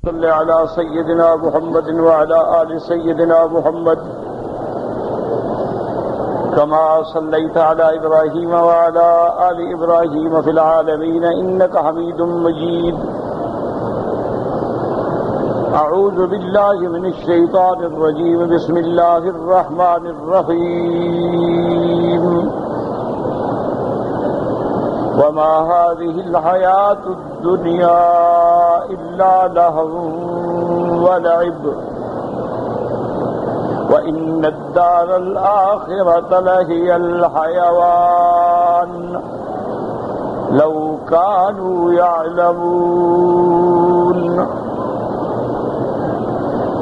صل على سيدنا محمد وعلى آل سيدنا محمد كما صليت على إبراهيم وعلى آل إبراهيم في العالمين إنك حميد مجيد. أعوذ بالله من الشيطان الرجيم. بسم الله الرحمن الرحيم. وما هذه الحياة الدنيا إلا لهو ولعب وإن الدار الآخرة لهي الحيوان لو كانوا يعلمون.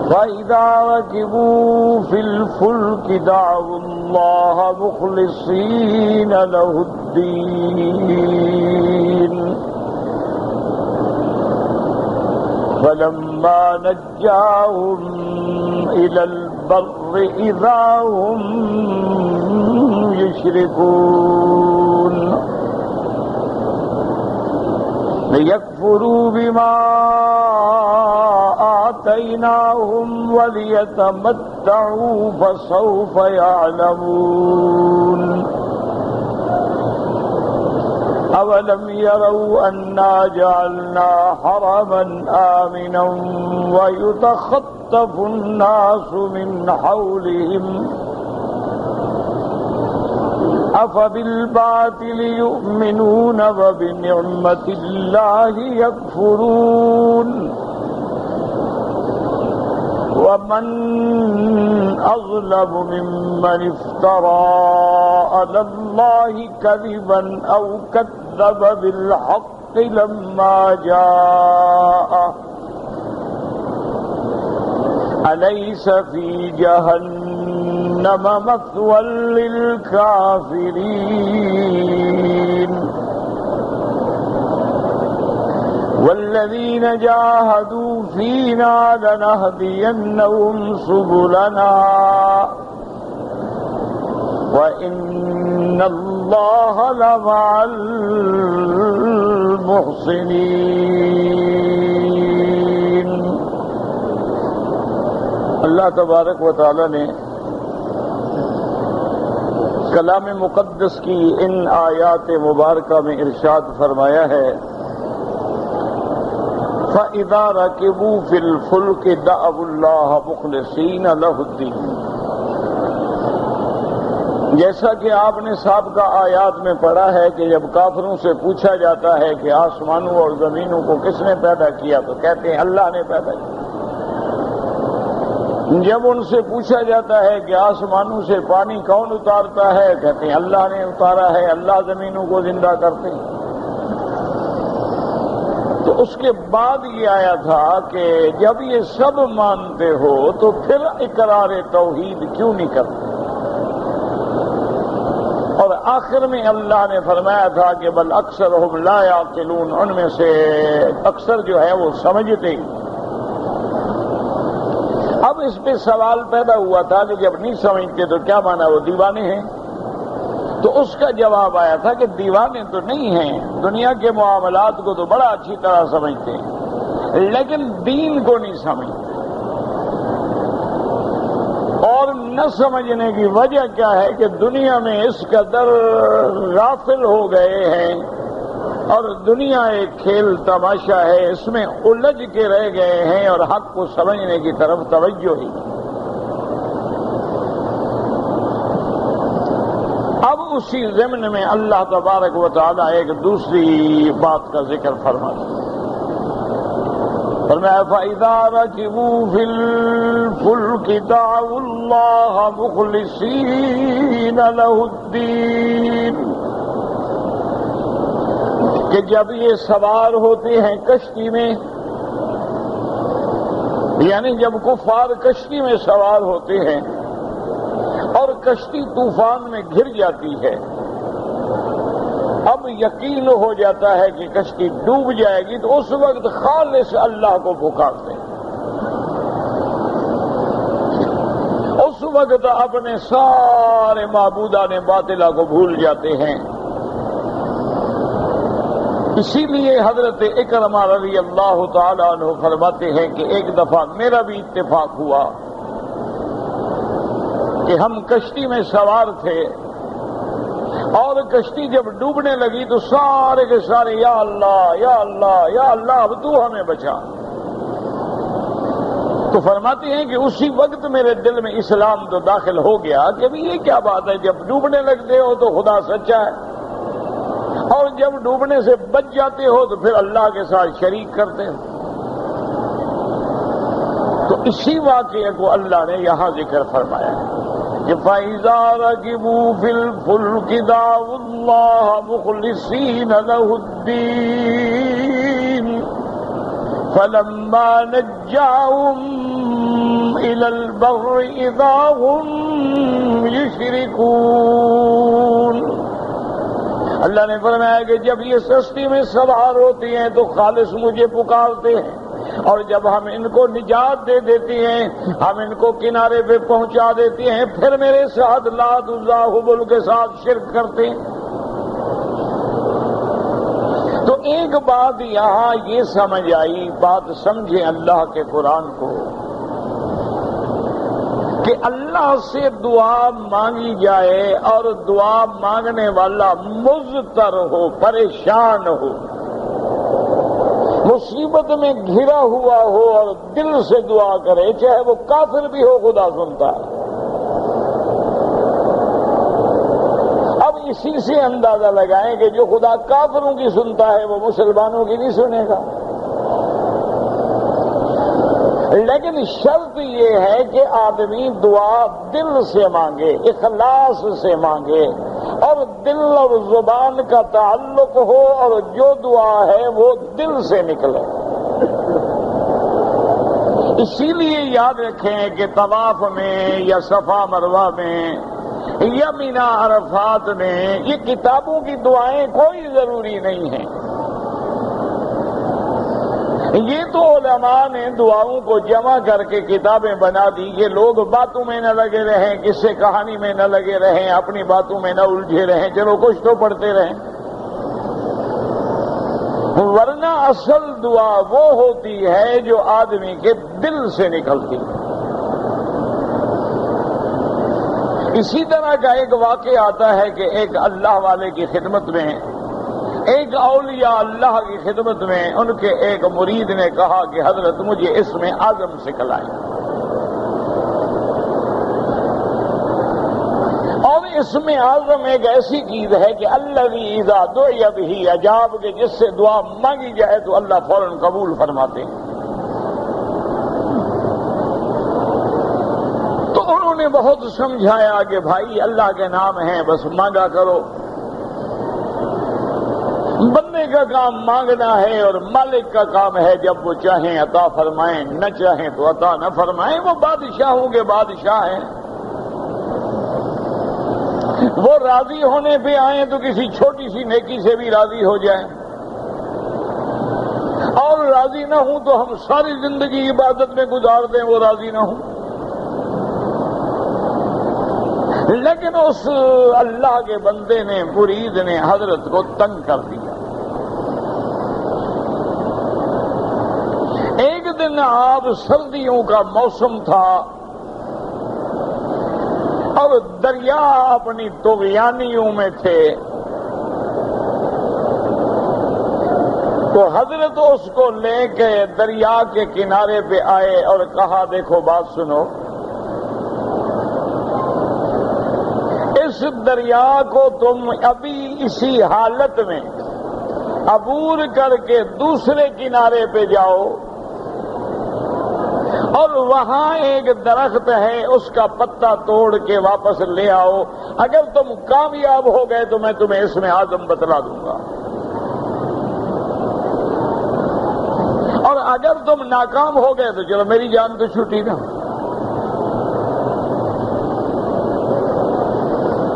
فإذا ركبوا في الفلك دعوا الله مخلصين له الدين فلما نجاهم إلى البر إذا هم يشركون. ليكفروا بما آتيناهم وليتمتعوا فسوف يعلمون. أولم يروا أنا جعلنا حرما آمنا ويتخطف الناس من حولهم أفبالباطل يؤمنون وبنعمة الله يكفرون. ومن أظلم ممن افترى على الله كذبا أو كذب بالحق لما جاءه أليس في جهنم مثوى للكافرين. والذين جاهدوا فينا لنهدينهم سبلنا وإن الله لمع المحسنين. اللہ تبارک و تعالی نے کلام مقدس کی ان آیات مبارکہ میں ارشاد فرمایا ہے فَإِذَا رَكِبُوا فِي الْفُلْكِ دَعَوُا اللَّهَ مُخْلِصِينَ لَهُ الدِّينَ. جیسا کہ آپ نے سابقہ آیات میں پڑھا ہے کہ جب کافروں سے پوچھا جاتا ہے کہ آسمانوں اور زمینوں کو کس نے پیدا کیا تو کہتے ہیں اللہ نے پیدا کیا. جب ان سے پوچھا جاتا ہے کہ آسمانوں سے پانی کون اتارتا ہے کہتے ہیں اللہ نے اتارا ہے، اللہ زمینوں کو زندہ کرتے ہیں. تو اس کے بعد یہ آیا تھا کہ جب یہ سب مانتے ہو تو پھر اقرار توحید کیوں نہیں کرتے. اور آخر میں اللہ نے فرمایا تھا کہ بل اکثرهم لا یعقلون، ان میں سے اکثر جو ہے وہ سمجھتے ہی. اب اس پہ سوال پیدا ہوا تھا کہ جب نہیں سمجھتے تو کیا مانا وہ دیوانے ہیں؟ تو اس کا جواب آیا تھا کہ دیوانے تو نہیں ہیں، دنیا کے معاملات کو تو بڑا اچھی طرح سمجھتے ہیں لیکن دین کو نہیں سمجھتے. اور نہ سمجھنے کی وجہ کیا ہے کہ دنیا میں اس قدر غافل ہو گئے ہیں اور دنیا ایک کھیل تماشا ہے، اس میں الجھ کے رہ گئے ہیں اور حق کو سمجھنے کی طرف توجہ ہی. اب اسی ضمن میں اللہ تبارک و تعالی ایک دوسری بات کا ذکر فرماتا ہے. فرمایا فَإِذَا رَكِبُوا فِي الْفُلْكِ دَعَوُا اللَّهَ مُخْلِصِينَ لَهُ الدِّينَ. کہ جب یہ سوار ہوتے ہیں کشتی میں، یعنی جب کفار کشتی میں سوار ہوتے ہیں اور کشتی طوفان میں گر جاتی ہے، اب یقین ہو جاتا ہے کہ کشتی ڈوب جائے گی تو اس وقت خالص اللہ کو پکارتے ہیں. اس وقت اپنے سارے معبودان باطلہ کو بھول جاتے ہیں اسی لیے حضرت اکرمہ رضی اللہ تعالیٰ عنہ فرماتے ہیں کہ ایک دفعہ میرا بھی اتفاق ہوا کہ ہم کشتی میں سوار تھے، اور کشتی جب ڈوبنے لگی تو سارے کے سارے یا اللہ یا اللہ یا اللہ اب تو ہمیں بچا۔ تو فرماتے ہیں کہ اسی وقت میرے دل میں اسلام تو داخل ہو گیا کہ ابھی یہ کیا بات ہے، جب ڈوبنے لگتے ہو تو خدا سچا ہے، اور جب ڈوبنے سے بچ جاتے ہو تو پھر اللہ کے ساتھ شریک کرتے ہو۔ تو اسی واقعے کو اللہ نے یہاں ذکر فرمایا ہے کہ فَإِذَا رَكِبُوا فِي الْفُلْكِ دَعَوُا اللَّهَ مُخْلِصِينَ لَهُ الدِّينَ فَلَمَّا نَجَّاهُمْ إِلَى الْبَرِّ إِذَا هُمْ يُشْرِكُونَ۔ اللہ نے فرمایا کہ جب یہ کشتی میں سوار ہوتے ہیں تو خالص مجھے پکارتے ہیں، اور جب ہم ان کو نجات دے دیتے ہیں، ہم ان کو کنارے پہ پہنچا دیتے ہیں، پھر میرے ساتھ لات عزا حبل کے ساتھ شرک کرتے ہیں۔ تو ایک بات یہاں یہ سمجھ آئی، بات سمجھیں اللہ کے قرآن کو، کہ اللہ سے دعا مانگی جائے اور دعا مانگنے والا مضطر ہو، پریشان ہو، مصیبت میں گھرا ہوا ہو اور دل سے دعا کرے، چاہے وہ کافر بھی ہو، خدا سنتا ہے۔ اب اسی سے اندازہ لگائیں کہ جو خدا کافروں کی سنتا ہے وہ مسلمانوں کی نہیں سنے گا۔ لیکن شرط یہ ہے کہ آدمی دعا دل سے مانگے، اخلاص سے مانگے، اور دل اور زبان کا تعلق ہو، اور جو دعا ہے وہ دل سے نکلے۔ اسی لیے یاد رکھیں کہ طواف میں یا صفا مروہ میں یا مینا عرفات میں یہ کتابوں کی دعائیں کوئی ضروری نہیں ہیں۔ یہ تو علماء نے دعاؤں کو جمع کر کے کتابیں بنا دی کہ لوگ باتوں میں نہ لگے رہیں، قصے کہانی میں نہ لگے رہیں، اپنی باتوں میں نہ الجھے رہیں، چلو کچھ تو پڑھتے رہیں۔ ورنہ اصل دعا وہ ہوتی ہے جو آدمی کے دل سے نکلتی ہے۔ اسی طرح کا ایک واقعہ آتا ہے کہ ایک اللہ والے کی خدمت میں، ایک اولیاء اللہ کی خدمت میں ان کے ایک مرید نے کہا کہ حضرت مجھے اسم اعظم سکھلائیں، اور اسم اعظم ایک ایسی چیز ہے کہ الذی اذا دعی بہ اجاب، کہ جس سے دعا مانگی جائے تو اللہ فوراً قبول فرماتے ہیں۔ تو انہوں نے بہت سمجھایا کہ بھائی اللہ کے نام ہیں، بس مانگا کرو، بندے کا کام مانگنا ہے اور مالک کا کام ہے جب وہ چاہیں عطا فرمائیں، نہ چاہیں تو عطا نہ فرمائیں۔ وہ بادشاہوں کے بادشاہ ہیں، وہ راضی ہونے پہ آئیں تو کسی چھوٹی سی نیکی سے بھی راضی ہو جائیں، اور راضی نہ ہوں تو ہم ساری زندگی عبادت میں گزار دیں، وہ راضی نہ ہوں۔ لیکن اس اللہ کے بندے نے، مرید نے حضرت کو تنگ کر دیا۔ ایک دن آپ سردیوں کا موسم تھا اور دریا اپنی طغیانیوں میں تھے، تو حضرت اس کو لے کے دریا کے کنارے پہ آئے اور کہا دیکھو بات سنو، اس دریا کو تم ابھی اسی حالت میں عبور کر کے دوسرے کنارے پہ جاؤ، اور وہاں ایک درخت ہے اس کا پتا توڑ کے واپس لے آؤ، اگر تم کامیاب ہو گئے تو میں تمہیں اسم اعظم بتلا دوں گا، اور اگر تم ناکام ہو گئے تو چلو میری جان تو چھوٹی نا۔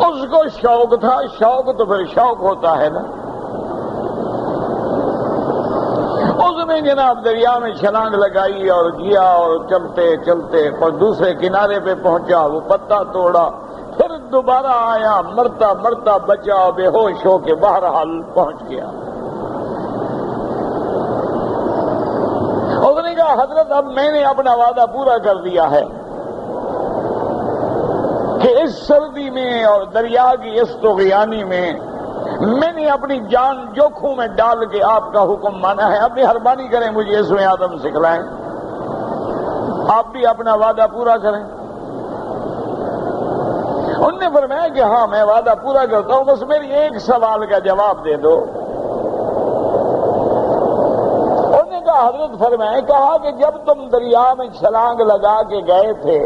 اس کو شوق تھا، شوق تو پھر شوق ہوتا ہے نا۔ اس نے جناب دریا میں چھلانگ لگائی اور گیا، اور چلتے چلتے اور دوسرے کنارے پہ پہنچا، وہ پتا توڑا، پھر دوبارہ آیا، مرتا مرتا بچا، بے ہوش ہو کے بہرحال پہنچ گیا۔ کہا حضرت اب میں نے اپنا وعدہ پورا کر دیا ہے کہ اس سردی میں اور دریا کی اس طغیانی میں نے اپنی جان جوکھوں میں ڈال کے آپ کا حکم مانا ہے. اب مہربانی کریں مجھے اس میں آدم سکھلائیں, آپ بھی اپنا وعدہ پورا کریں. انہوں نے فرمایا کہ ہاں میں وعدہ پورا کرتا ہوں, بس میری ایک سوال کا جواب دے دو. انہوں نے کہا حضرت فرمائے, کہا کہ جب تم دریا میں چھلانگ لگا کے گئے تھے,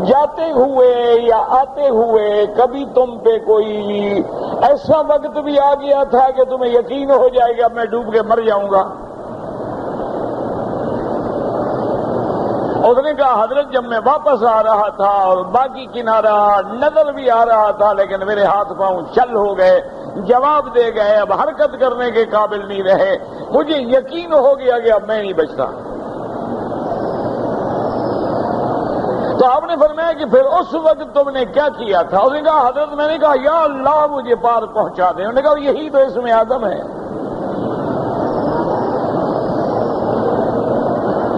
جاتے ہوئے یا آتے ہوئے کبھی تم پہ کوئی ایسا وقت بھی آ گیا تھا کہ تمہیں یقین ہو جائے گا میں ڈوب کے مر جاؤں گا؟ اس نے کہا حضرت جب میں واپس آ رہا تھا اور باقی کنارہ نظر بھی آ رہا تھا لیکن میرے ہاتھ پاؤں چل ہو گئے, جواب دے گئے, اب حرکت کرنے کے قابل نہیں رہے, مجھے یقین ہو گیا کہ اب میں نہیں بچتا. تو آپ نے فرمایا کہ پھر اس وقت تم نے کیا کیا تھا؟ اس نے کہا حضرت میں نے کہا یا اللہ مجھے پار پہنچا دے. انہوں نے کہا یہی تو اسم آدم ہے.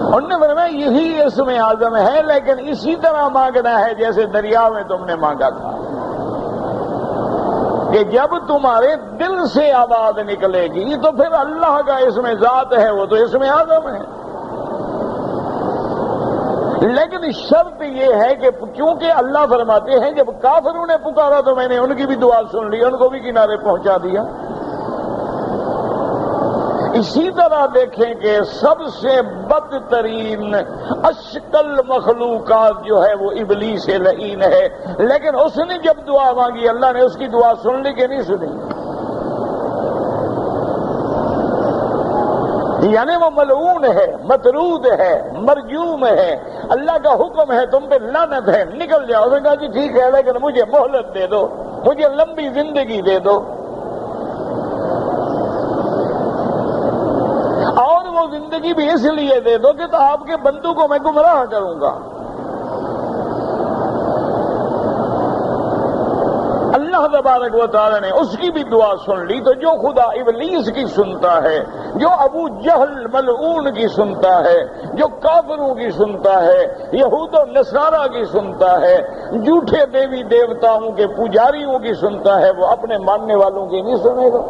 انہوں نے فرمایا یہی اسم آدم ہے, لیکن اسی طرح مانگنا ہے جیسے دریا میں تم نے مانگا تھا, کہ جب تمہارے دل سے آواز نکلے گی تو پھر اللہ کا اسم ذات ہے, وہ تو اسم آدم ہے. لیکن شرط یہ ہے کہ کیونکہ اللہ فرماتے ہیں جب کافروں نے پکارا تو میں نے ان کی بھی دعا سن لی, ان کو بھی کنارے پہنچا دیا. اسی طرح دیکھیں کہ سب سے بدترین اشکل مخلوقات جو ہے وہ ابلیس لعین ہے, لیکن اس نے جب دعا مانگی اللہ نے اس کی دعا سن لی کہ نہیں سنی؟ یعنی وہ ملعون ہے, مطرود ہے, مرجوم ہے, اللہ کا حکم ہے تم پہ لعنت ہے, نکل جاؤ. اس نے کہا جی ٹھیک ہے لیکن مجھے مہلت دے دو, مجھے لمبی زندگی دے دو. اور وہ زندگی بھی اس لیے دے دو کہ تو آپ کے بندوں کو میں گمراہ کروں گا. اللہ تبارک و تعالی نے اس کی بھی دعا سن لی. تو جو خدا ابلیس کی سنتا ہے, جو ابو جہل ملعون کی سنتا ہے, جو کافروں کی سنتا ہے, یہود و نصارہ کی سنتا ہے, جھوٹے دیوی دیوتاؤں کے پجاریوں کی سنتا ہے, وہ اپنے ماننے والوں کی نہیں سنے گا.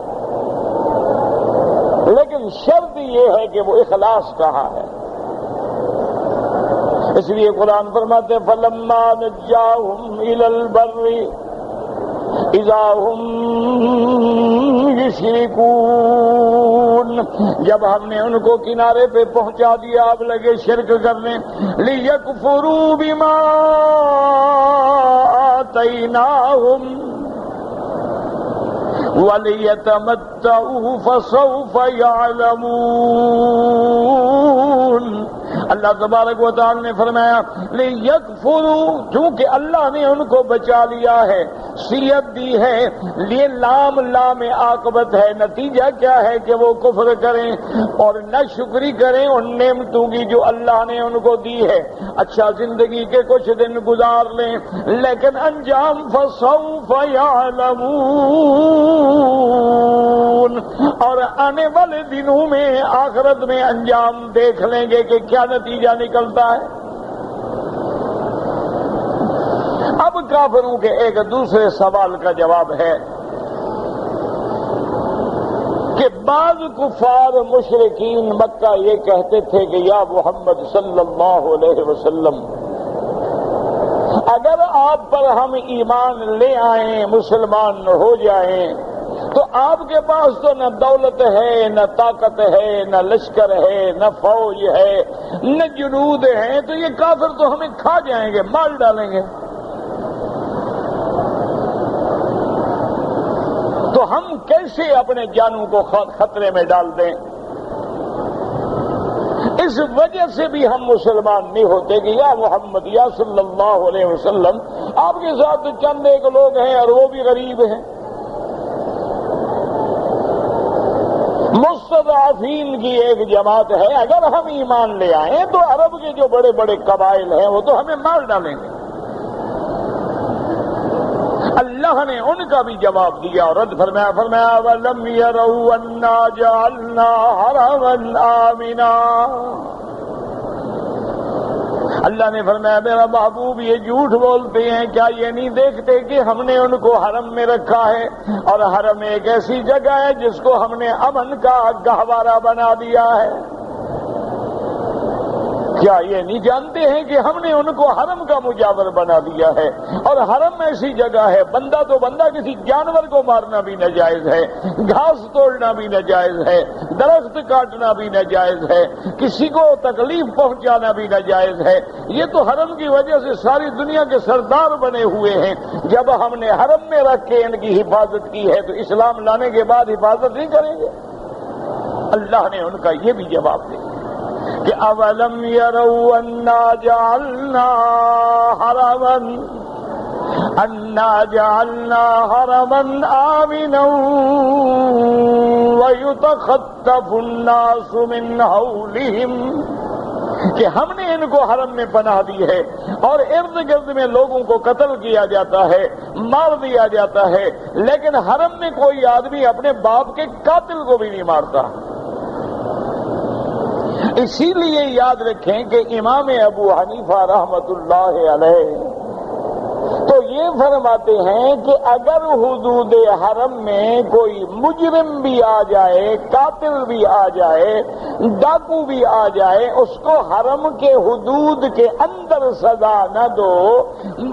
لیکن شرط یہ ہے کہ وہ اخلاص کہاں ہے. اس لیے قرآن فرماتے ہیں فَلَمَّا نَجَّاهُمْ إِلَى الْبَرِّ اذا هم یشرکون, جب ہم نے ان کو کنارے پہ پہنچا دیا اب لگے شرک کرنے. لیکفروا بما آتیناہم ولیتمتعوا فسوف یعلمون. اللہ تبارک و تعالی نے فرمایا لیکفروا, چونکہ اللہ نے ان کو بچا لیا ہے, صیت دی ہے, یہ لام لام عاقبت ہے. نتیجہ کیا ہے کہ وہ کفر کریں اور نہ شکری کریں ان نعمتوں کی جو اللہ نے ان کو دی ہے. اچھا زندگی کے کچھ دن گزار لیں لیکن انجام فسوف یعلمون, اور آنے والے دنوں میں آخرت میں انجام دیکھ لیں گے کہ کیا نتیجہ نکلتا ہے. اب کافروں کے ایک دوسرے سوال کا جواب ہے کہ بعض کفار مشرکین مکہ یہ کہتے تھے کہ یا محمد صلی اللہ علیہ وسلم اگر آپ پر ہم ایمان لے آئیں, مسلمان ہو جائیں, تو آپ کے پاس تو نہ دولت ہے, نہ طاقت ہے, نہ لشکر ہے, نہ فوج ہے, نہ جنود ہیں, تو یہ کافر تو ہمیں کھا جائیں گے, مار ڈالیں گے. تو ہم کیسے اپنے جانوں کو خطرے میں ڈال دیں؟ اس وجہ سے بھی ہم مسلمان نہیں ہوتے کہ یا محمد یا صلی اللہ علیہ وسلم آپ کے ساتھ چند ایک لوگ ہیں اور وہ بھی غریب ہیں, مستضعفین کی ایک جماعت ہے, اگر ہم ایمان لے آئیں تو عرب کے جو بڑے بڑے قبائل ہیں وہ تو ہمیں مار ڈالیں گے. اللہ نے ان کا بھی جواب دیا اور رد فرمایا وَلَمْ يَرَوْا أَنَّا جَعَلْنَا حَرَمًا آمِنًا۔ اللہ نے فرمایا میرا محبوب یہ جھوٹ بولتے ہیں، کیا یہ نہیں دیکھتے کہ ہم نے ان کو حرم میں رکھا ہے، اور حرم ایک ایسی جگہ ہے جس کو ہم نے امن کا گہوارہ بنا دیا ہے؟ کیا یہ نہیں جانتے ہیں کہ ہم نے ان کو حرم کا مجاور بنا دیا ہے؟ اور حرم ایسی جگہ ہے، بندہ تو بندہ، کسی جانور کو مارنا بھی ناجائز ہے، گھاس توڑنا بھی ناجائز ہے، درخت کاٹنا بھی ناجائز ہے، کسی کو تکلیف پہنچانا بھی ناجائز ہے۔ یہ تو حرم کی وجہ سے ساری دنیا کے سردار بنے ہوئے ہیں۔ جب ہم نے حرم میں رکھ کے ان کی حفاظت کی ہے تو اسلام لانے کے بعد حفاظت نہیں کریں گے؟ اللہ نے ان کا یہ بھی جواب دیا کہ اولم یروا انا جعلنا حرما آمنا ويتخطف الناس من حولهم، کہ ہم نے ان کو حرم میں پناہ دی ہے اور ارد گرد میں لوگوں کو قتل کیا جاتا ہے، مار دیا جاتا ہے، لیکن حرم میں کوئی آدمی اپنے باپ کے قاتل کو بھی نہیں مارتا۔ اسی لیے یاد رکھیں کہ امام ابو حنیفہ رحمت اللہ علیہ تو یہ فرماتے ہیں کہ اگر حدود حرم میں کوئی مجرم بھی آ جائے، قاتل بھی آ جائے، ڈاکو بھی آ جائے، اس کو حرم کے حدود کے اندر سزا نہ دو،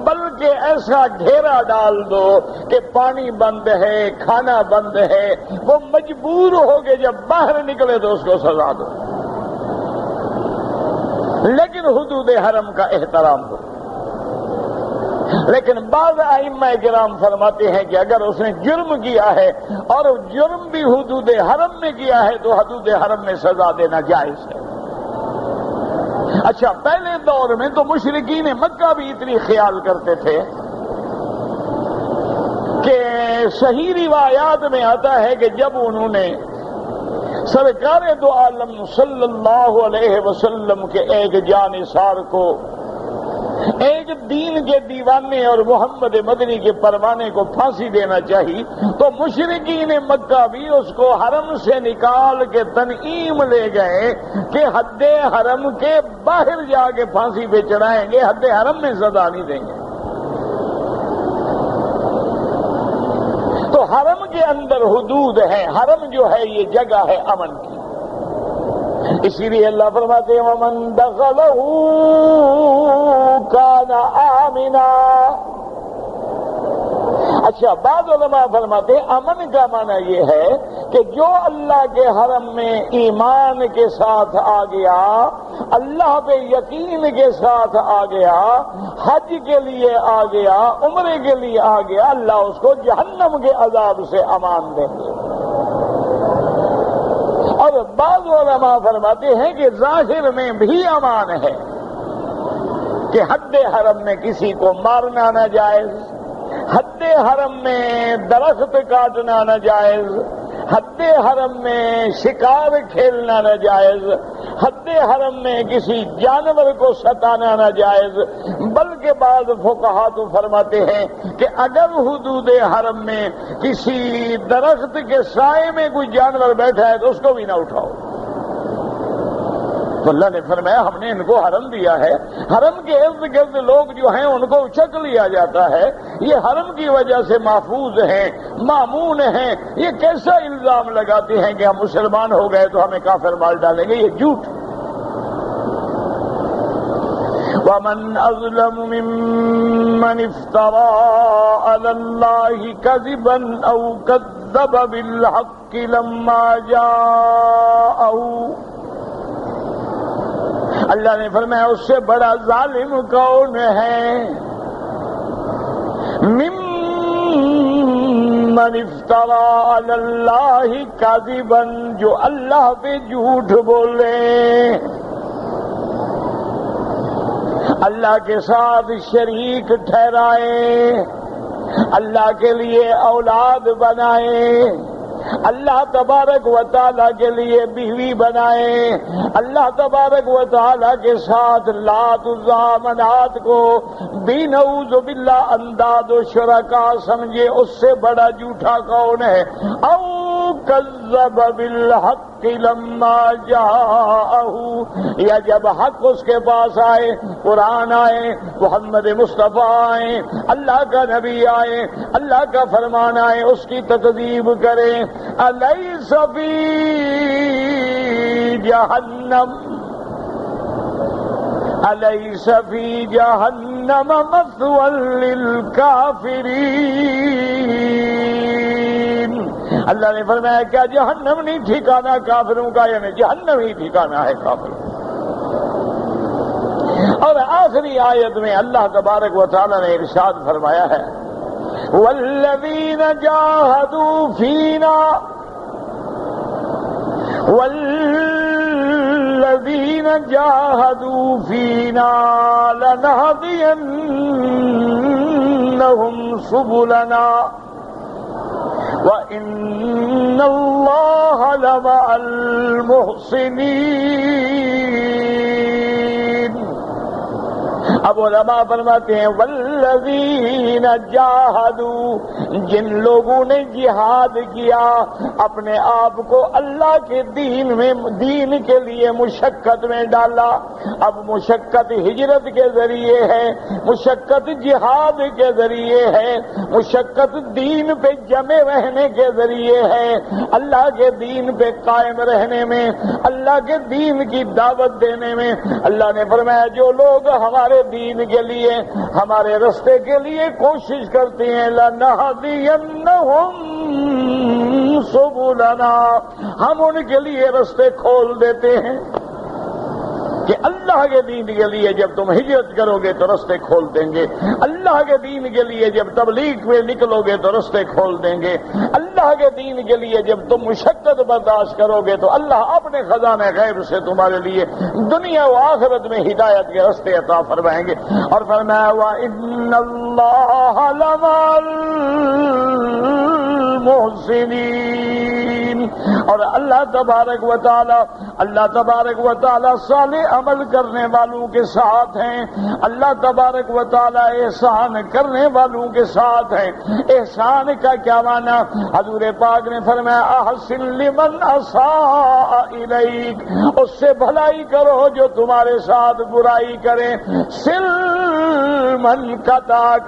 بلکہ ایسا گھیرا ڈال دو کہ پانی بند ہے، کھانا بند ہے، وہ مجبور ہو کے جب باہر نکلے تو اس کو سزا دو، لیکن حدود حرم کا احترام ہو۔ لیکن بعض ائمہ کرام فرماتے ہیں کہ اگر اس نے جرم کیا ہے اور جرم بھی حدود حرم میں کیا ہے تو حدود حرم میں سزا دینا جائز ہے۔ اچھا، پہلے دور میں تو مشرکین مکہ بھی اتنی خیال کرتے تھے کہ صحیح روایات میں آتا ہے کہ جب انہوں نے سرکار دو عالم صلی اللہ علیہ وسلم کے ایک جانثار کو، ایک دین کے دیوانے اور محمد مدنی کے پروانے کو پھانسی دینا چاہیے، تو مشرکین مکہ بھی اس کو حرم سے نکال کے تنعیم لے گئے کہ حد حرم کے باہر جا کے پھانسی پہ چڑھائیں گے، حد حرم میں سزا نہیں دیں گے۔ تو حرم کے اندر حدود ہے، حرم جو ہے یہ جگہ ہے امن کی، اسی لیے اللہ فرماتے ہیں وَمَن دَخَلَهُ كَانَ آمِنًا۔ اچھا، بعض علماء فرماتے ہیں امن کا معنی یہ ہے کہ جو اللہ کے حرم میں ایمان کے ساتھ آ گیا، اللہ پہ یقین کے ساتھ آ گیا، حج کے لیے آ گیا، عمرے کے لیے آ گیا، اللہ اس کو جہنم کے عذاب سے امان دیں گے۔ اور بعض علماء فرماتے ہیں کہ ظاہر میں بھی امان ہے کہ حد حرم میں کسی کو مارنا نہ جائز، حد حرم میں درخت کاٹنا نہ جائز، حد حرم میں شکار کھیلنا نہ جائز، حد حرم میں کسی جانور کو ستانا نہ جائز، بلکہ بعض فقہا تو فرماتے ہیں کہ اگر حدود حرم میں کسی درخت کے سائے میں کوئی جانور بیٹھا ہے تو اس کو بھی نہ اٹھاؤ۔ تو اللہ نے فرمایا ہم نے ان کو حرم دیا ہے، حرم کے ارد گرد لوگ جو ہیں ان کو اچک لیا جاتا ہے، یہ حرم کی وجہ سے محفوظ ہیں، مامون ہیں، یہ کیسا الزام لگاتے ہیں کہ ہم مسلمان ہو گئے تو ہمیں کافر مار ڈالیں گے، یہ جھوٹ۔ وَمَنْ أَظْلَمُ مِمَّنِ افْتَرَىٰ عَلَى اللَّهِ كَذِبًا أَوْ كَذَّبَ بِالْحَقِّ لَمَّا جَاءَهُ۔ اللہ نے فرمایا اس سے بڑا ظالم کون ہے؟ ممن افترا علی اللہ کاذبا، جو اللہ پہ جھوٹ بولے، اللہ کے ساتھ شریک ٹھہرائے، اللہ کے لیے اولاد بنائے، اللہ تبارک و تعالیٰ کے لیے بیوی بنائیں، اللہ تبارک و تعالیٰ کے ساتھ لات عزا منات کو بھی نعوذ باللہ انداد و شرکا سمجھے، اس سے بڑا جھوٹا کون ہے؟ او کذب بالحق لما جاءہ، یا جب حق اس کے پاس آئے، قرآن آئے، محمد مصطفیٰ آئے، اللہ کا نبی آئے، اللہ کا فرمان آئے، اس کی تکذیب کریں۔ الیس فی جہنم الیس فی جہنم مثوی للکافرین، اللہ نے فرمایا کیا جہنم نہیں ٹھکانہ کافروں کا؟ یعنی جہنم ہی ٹھکانہ ہے کافروں۔ اور آخری آیت میں اللہ تبارک و تعالی نے ارشاد فرمایا ہے والذین جاہدوا فینا والذین جاہدوا فینا لنہدینہم سبلنا وَإِنَّ اللَّهَ لَمَعَ الْمُحْسِنِينَ۔ اب علماء فرماتے ہیں والذین جاہدوا، جن لوگوں نے جہاد کیا، اپنے آپ کو اللہ کے دین کے لیے مشقت میں ڈالا۔ اب مشقت ہجرت کے ذریعے ہے، مشقت جہاد کے ذریعے ہے، مشقت دین پہ جمے رہنے کے ذریعے ہے، اللہ کے دین پہ قائم رہنے میں، اللہ کے دین کی دعوت دینے میں۔ اللہ نے فرمایا جو لوگ ہمارے دین کے لیے، ہمارے رستے کے لیے کوشش کرتے ہیں، لَنَهْدِيَنَّهُمْ سُبُلَنَا، ہم ان کے لیے رستے کھول دیتے ہیں کہ اللہ کے دین کے لیے جب تم ہجرت کرو گے تو رستے کھول دیں گے، اللہ کے دین کے لیے جب تبلیغ میں نکلو گے تو رستے کھول دیں گے، اللہ کے دین کے لیے جب تم مشقت برداشت کرو گے تو اللہ اپنے خزانے غیب سے تمہارے لیے دنیا و آخرت میں ہدایت کے رستے عطا فرمائیں گے۔ اور فرمایا وَإِنَّ اللَّهَ لَمَعَ الْمُحْسِنِينَ، اور اللہ تبارک و تعالی صالح عمل کرنے والوں کے ساتھ ہیں، اللہ تبارک و تعالی احسان کرنے والوں کے ساتھ ہیں۔ احسان کا کیا معنی؟ حضور پاک نے فرمایا احسن لمن اساء الیک، اس سے بھلائی کرو جو تمہارے ساتھ برائی کرے، سل من قطعک،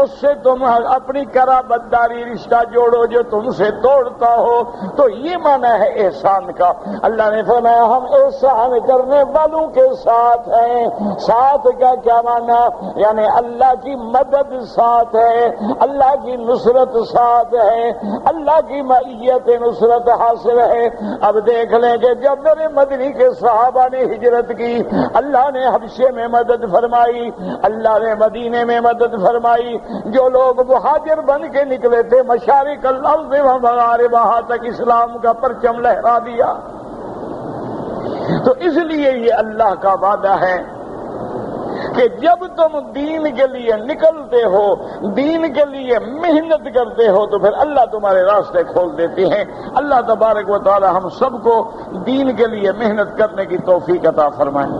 اس سے تم اپنی قرابتداری رشتہ جوڑو جو تم سے توڑتا ہو۔ تو یہ معنی ہے احسان کا۔ اللہ نے فرمایا ہم احسان کرنے والوں کے ساتھ ہیں۔ ساتھ کا کیا معنی؟ یعنی اللہ کی مدد ساتھ ہے، اللہ کی نصرت ساتھ ہے، اللہ کی معیت نصرت حاصل ہے۔ اب دیکھ لیں کہ جب میرے مدنی کے صحابہ نے ہجرت کی، اللہ نے حبشے میں مدد فرمائی، اللہ نے مدینے میں مدد فرمائی۔ جو لوگ مہاجر بن کے نکلے تھے مشارق الارض و مغاربہا تک اسلام کا پرچم لہرا دیا۔ تو اس لیے یہ اللہ کا وعدہ ہے کہ جب تم دین کے لیے نکلتے ہو، دین کے لیے محنت کرتے ہو تو پھر اللہ تمہارے راستے کھول دیتے ہیں۔ اللہ تبارک و تعالی ہم سب کو دین کے لیے محنت کرنے کی توفیق عطا فرمائے۔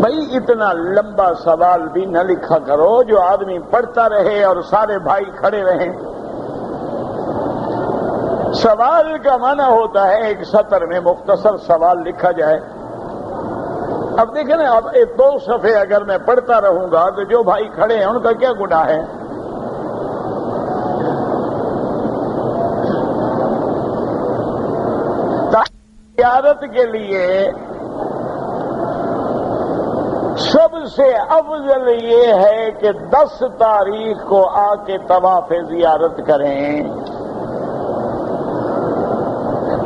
بھائی اتنا لمبا سوال بھی نہ لکھا کرو جو آدمی پڑھتا رہے اور سارے بھائی کھڑے رہیں۔ سوال کا معنی ہوتا ہے ایک سطر میں مختصر سوال لکھا جائے۔ اب دیکھیں نا، اب ایک 2 صفحے اگر میں پڑھتا رہوں گا تو جو بھائی کھڑے ہیں ان کا کیا گناہ ہے؟ زیارت کے لیے سب سے افضل یہ ہے کہ 10 تاریخ کو آ کے طواف زیارت کریں۔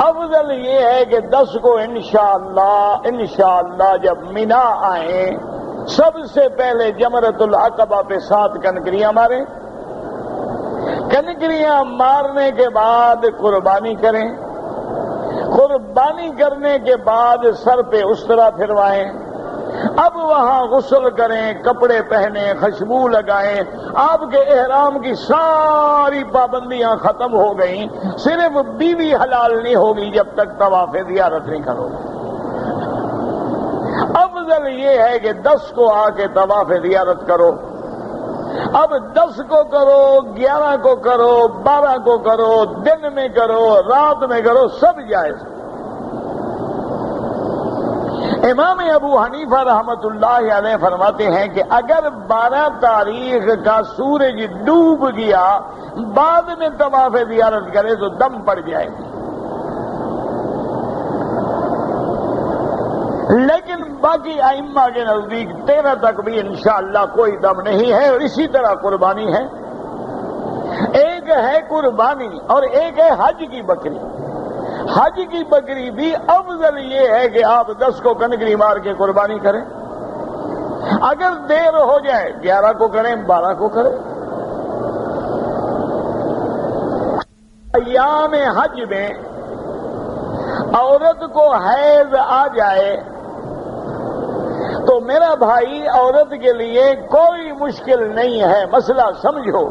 افضل یہ ہے کہ 10 کو انشاءاللہ جب مینا آئیں سب سے پہلے جمرۃ العقبہ پہ 7 کنکریاں ماریں، کنکریاں مارنے کے بعد قربانی کریں، قربانی کرنے کے بعد سر پہ استرا پھروائیں، اب وہاں غسل کریں، کپڑے پہنیں، خوشبو لگائیں، آپ کے احرام کی ساری پابندیاں ختم ہو گئیں، صرف بیوی حلال نہیں ہوگی جب تک طواف زیارت نہیں کرو گے۔ افضل یہ ہے کہ 10 کو آ کے طواف زیارت کرو۔ اب 10 کو کرو، 11 کو کرو، 12 کو کرو، دن میں کرو، رات میں کرو، سب جائز۔ امام ابو حنیفہ رحمت اللہ علیہ فرماتے ہیں کہ اگر 12 تاریخ کا سورج ڈوب گیا بعد میں طواف زیارت کرے تو دم پڑ جائے گی، لیکن باقی ائمہ کے نزدیک 13 تک بھی انشاءاللہ کوئی دم نہیں ہے۔ اور اسی طرح قربانی ہے، ایک ہے قربانی اور ایک ہے حج کی بکری۔ حج کی بکری بھی افضل یہ ہے کہ آپ 10 کو کنکری مار کے قربانی کریں، اگر دیر ہو جائے 11 کو کریں، 12 کو کریں۔ ایام حج میں عورت کو حیض آ جائے تو میرا بھائی عورت کے لیے کوئی مشکل نہیں ہے، مسئلہ سمجھو۔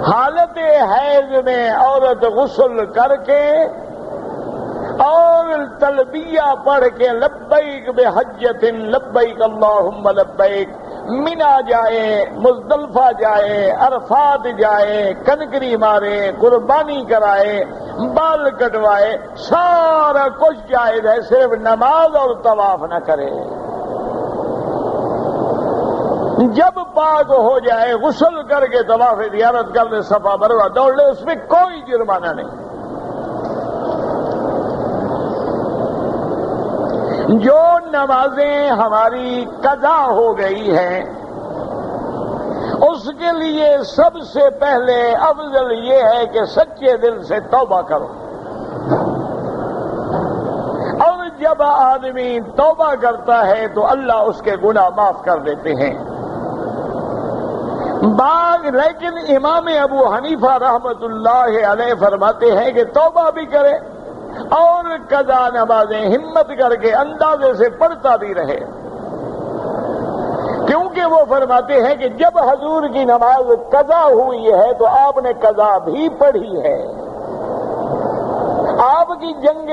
حالت حیض میں عورت غسل کر کے اور تلبیہ پڑھ کے لبیک بحجۃ لبیک اللہم لبیک منا جائے، مزدلفہ جائے، عرفات جائے، کنکری مارے، قربانی کرائے، بال کٹوائے، سارا کچھ جائز ہے، صرف نماز اور طواف نہ کرے۔ جب پاک ہو جائے غسل کر کے طواف زیارت کر لے، صفا مروہ دوڑ لے، اس میں کوئی جرمانہ نہیں۔ جو نمازیں ہماری قضا ہو گئی ہیں اس کے لیے سب سے پہلے افضل یہ ہے کہ سچے دل سے توبہ کرو، اور جب آدمی توبہ کرتا ہے تو اللہ اس کے گناہ معاف کر دیتے ہیں۔ لیکن امام ابو حنیفہ رحمت اللہ علیہ فرماتے ہیں کہ توبہ بھی کرے اور قضا نمازیں ہمت کر کے اندازے سے پڑھتا بھی رہے، کیونکہ وہ فرماتے ہیں کہ جب حضور کی نماز قضا ہوئی ہے تو آپ نے قضا بھی پڑھی ہے۔ آپ کی جنگ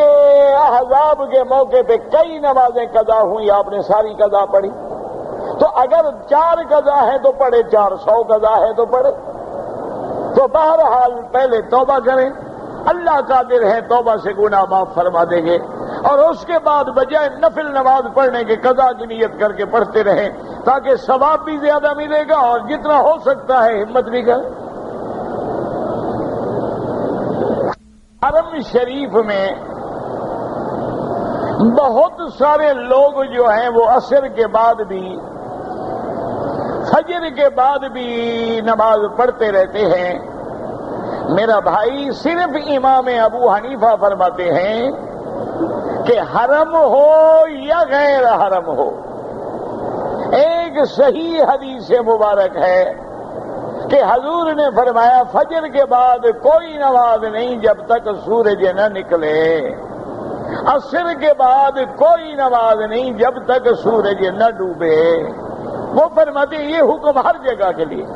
احزاب کے موقع پہ کئی نمازیں قضا ہوئی، آپ نے ساری قضا پڑھی، تو اگر 4 قضا ہے تو پڑھے، 400 قضا ہے تو پڑھے۔ تو بہرحال پہلے توبہ کریں، اللہ قادر ہے توبہ سے گناہ معاف فرما دیں گے، اور اس کے بعد بجائے نفل نماز پڑھنے کے قضا کی نیت کر کے پڑھتے رہیں تاکہ ثواب بھی زیادہ ملے گا اور جتنا ہو سکتا ہے ہمت بھی کریں۔ حرم شریف میں بہت سارے لوگ جو ہیں وہ عصر کے بعد بھی فجر کے بعد بھی نماز پڑھتے رہتے ہیں۔ میرا بھائی صرف امام ابو حنیفہ فرماتے ہیں کہ حرم ہو یا غیر حرم ہو، ایک صحیح حدیث مبارک ہے کہ حضور نے فرمایا فجر کے بعد کوئی نماز نہیں جب تک سورج نہ نکلے، عصر کے بعد کوئی نماز نہیں جب تک سورج نہ ڈوبے۔ وہ فرماتے ہیں یہ حکم ہر جگہ کے لیے،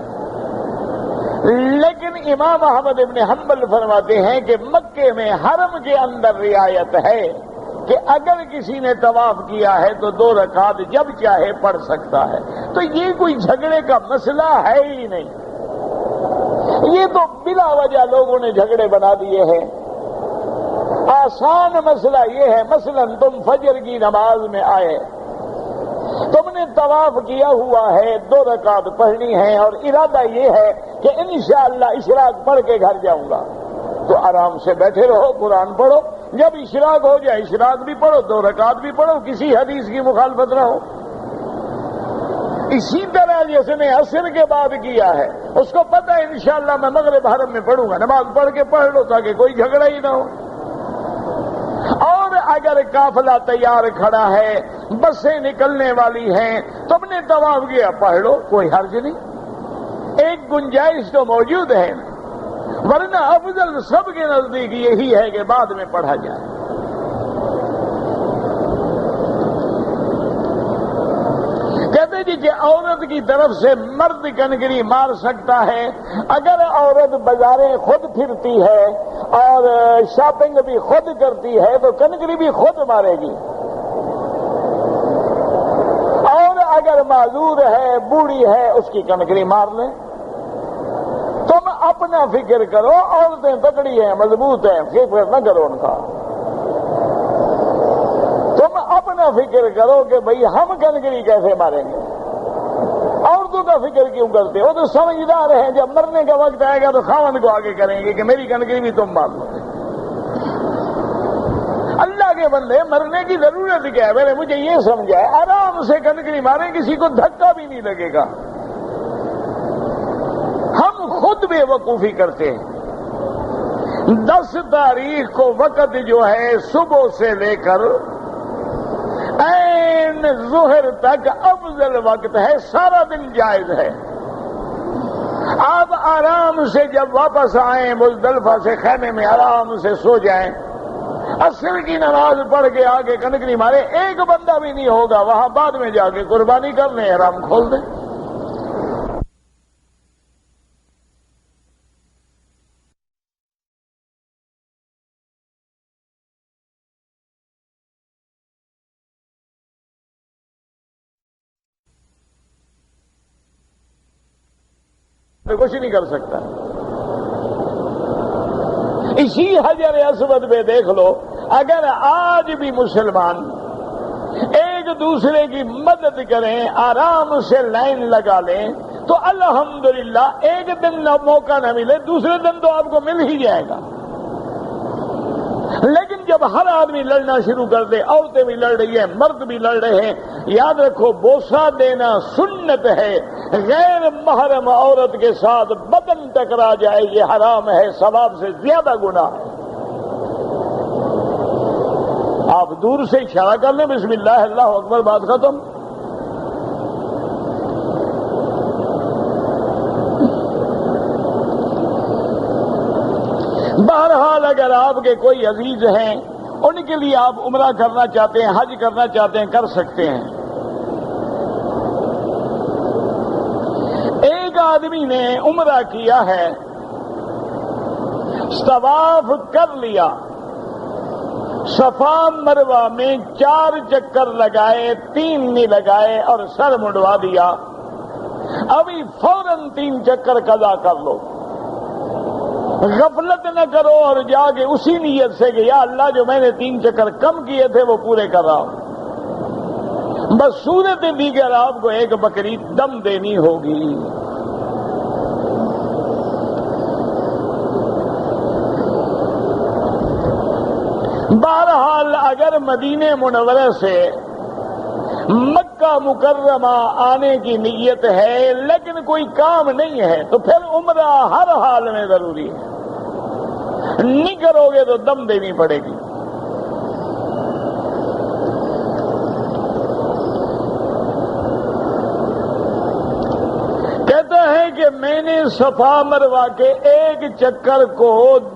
لیکن امام احمد ابن حنبل فرماتے ہیں کہ مکے میں حرم کے اندر رعایت ہے کہ اگر کسی نے طواف کیا ہے تو 2 رکعت جب چاہے پڑھ سکتا ہے۔ تو یہ کوئی جھگڑے کا مسئلہ ہے ہی نہیں، یہ تو بلا وجہ لوگوں نے جھگڑے بنا دیے ہیں۔ آسان مسئلہ یہ ہے، مثلا تم فجر کی نماز میں آئے، تم نے طواف کیا ہوا ہے، 2 رکعت پڑھنی ہے اور ارادہ یہ ہے کہ انشاءاللہ اشراق پڑھ کے گھر جاؤں گا، تو آرام سے بیٹھے رہو، قرآن پڑھو، جب اشراق ہو جائے اشراق بھی پڑھو، 2 رکعت بھی پڑھو، کسی حدیث کی مخالفت نہ ہو۔ اسی طرح جیسے نے عصر کے بعد کیا ہے، اس کو پتہ ہے انشاءاللہ میں مغرب حرم میں پڑھوں گا، نماز پڑھ کے پڑھ لو تاکہ کوئی جھگڑا ہی نہ ہو۔ اور اگر قافلہ تیار کھڑا ہے، بسیں نکلنے والی ہیں، تم نے طواف کیا، پڑھ لو، کوئی حرج نہیں، ایک گنجائش تو موجود ہے، ورنہ افضل سب کے نزدیک یہی ہے کہ بعد میں پڑھا جائے۔ جی کہ عورت کی طرف سے مرد کنکری مار سکتا ہے؟ اگر عورت بازاریں خود پھرتی ہے اور شاپنگ بھی خود کرتی ہے تو کنکری بھی خود مارے گی، اور اگر معذور ہے، بوڑھی ہے، اس کی کنکری مار لیں۔ تم اپنا فکر کرو، عورتیں تکڑی ہیں، مضبوط ہیں، فکر نہ کرو ان کا۔ تم اپنا فکر کرو کہ بھئی ہم کنکری کیسے ماریں گے، عورتوں کا فکر کیوں کرتے ہو؟ تو سمجھدار ہیں، جب مرنے کا وقت آئے گا تو خاوند کو آگے کریں گے کہ میری کنکری بھی تم مار لو۔ اللہ کے بندے، مرنے کی ضرورت کیا ہے؟ میں نے مجھے یہ سمجھا ہے، آرام سے کنکری ماریں، کسی کو دھکا بھی نہیں لگے گا۔ ہم خود بے وقوفی کرتے ہیں۔ 10 تاریخ کو وقت جو ہے صبح سے لے کر عین ظہر تک افضل وقت ہے، سارا دن جائز ہے۔ آپ آرام سے جب واپس آئیں مزدلفہ سے، خیمے میں آرام سے سو جائیں، عصر کی نماز پڑھ کے آگے کنکری مارے، ایک بندہ بھی نہیں ہوگا وہاں، بعد میں جا کے قربانی کر لیں، احرام کھول دیں۔ کچھ نہیں کر سکتا۔ اسی حجر اسود پہ دیکھ لو، اگر آج بھی مسلمان ایک دوسرے کی مدد کریں، آرام سے لائن لگا لیں، تو الحمدللہ ایک دن موقع نہ ملے، دوسرے دن تو آپ کو مل ہی جائے گا۔ لیکن جب ہر آدمی لڑنا شروع کر دے، عورتیں بھی لڑ رہی ہیں، مرد بھی لڑ رہے ہیں، یاد رکھو بوسہ دینا سنت ہے، غیر محرم عورت کے ساتھ بدن ٹکرا جائے یہ حرام ہے، ثواب سے زیادہ گناہ ہے۔ آپ دور سے اشارہ کر لیں، بسم اللہ اللہ اکبر، بات ختم۔ بہرحال اگر آپ کے کوئی عزیز ہیں، ان کے لیے آپ عمرہ کرنا چاہتے ہیں، حج کرنا چاہتے ہیں، کر سکتے ہیں۔ ایک آدمی نے عمرہ کیا ہے، طواف کر لیا، صفا مروہ میں 4 چکر لگائے، 3 نہیں لگائے اور سر منڈوا دیا، ابھی فوراً 3 چکر قضا کر لو، غفلت نہ کرو اور جا کے اسی نیت سے کہ یا اللہ جو میں نے 3 چکر کم کیے تھے وہ پورے کر رہا ہوں۔ بس صورت دیگر آپ کو ایک بکری دم دینی ہوگی۔ بہرحال اگر مدینہ منورہ سے مکہ مکرمہ آنے کی نیت ہے لیکن کوئی کام نہیں ہے تو پھر عمرہ ہر حال میں ضروری ہے، نہیں کرو گے تو دم دینی پڑے گی۔ کہتا ہے کہ میں نے صفا مروہ کے 1 چکر کو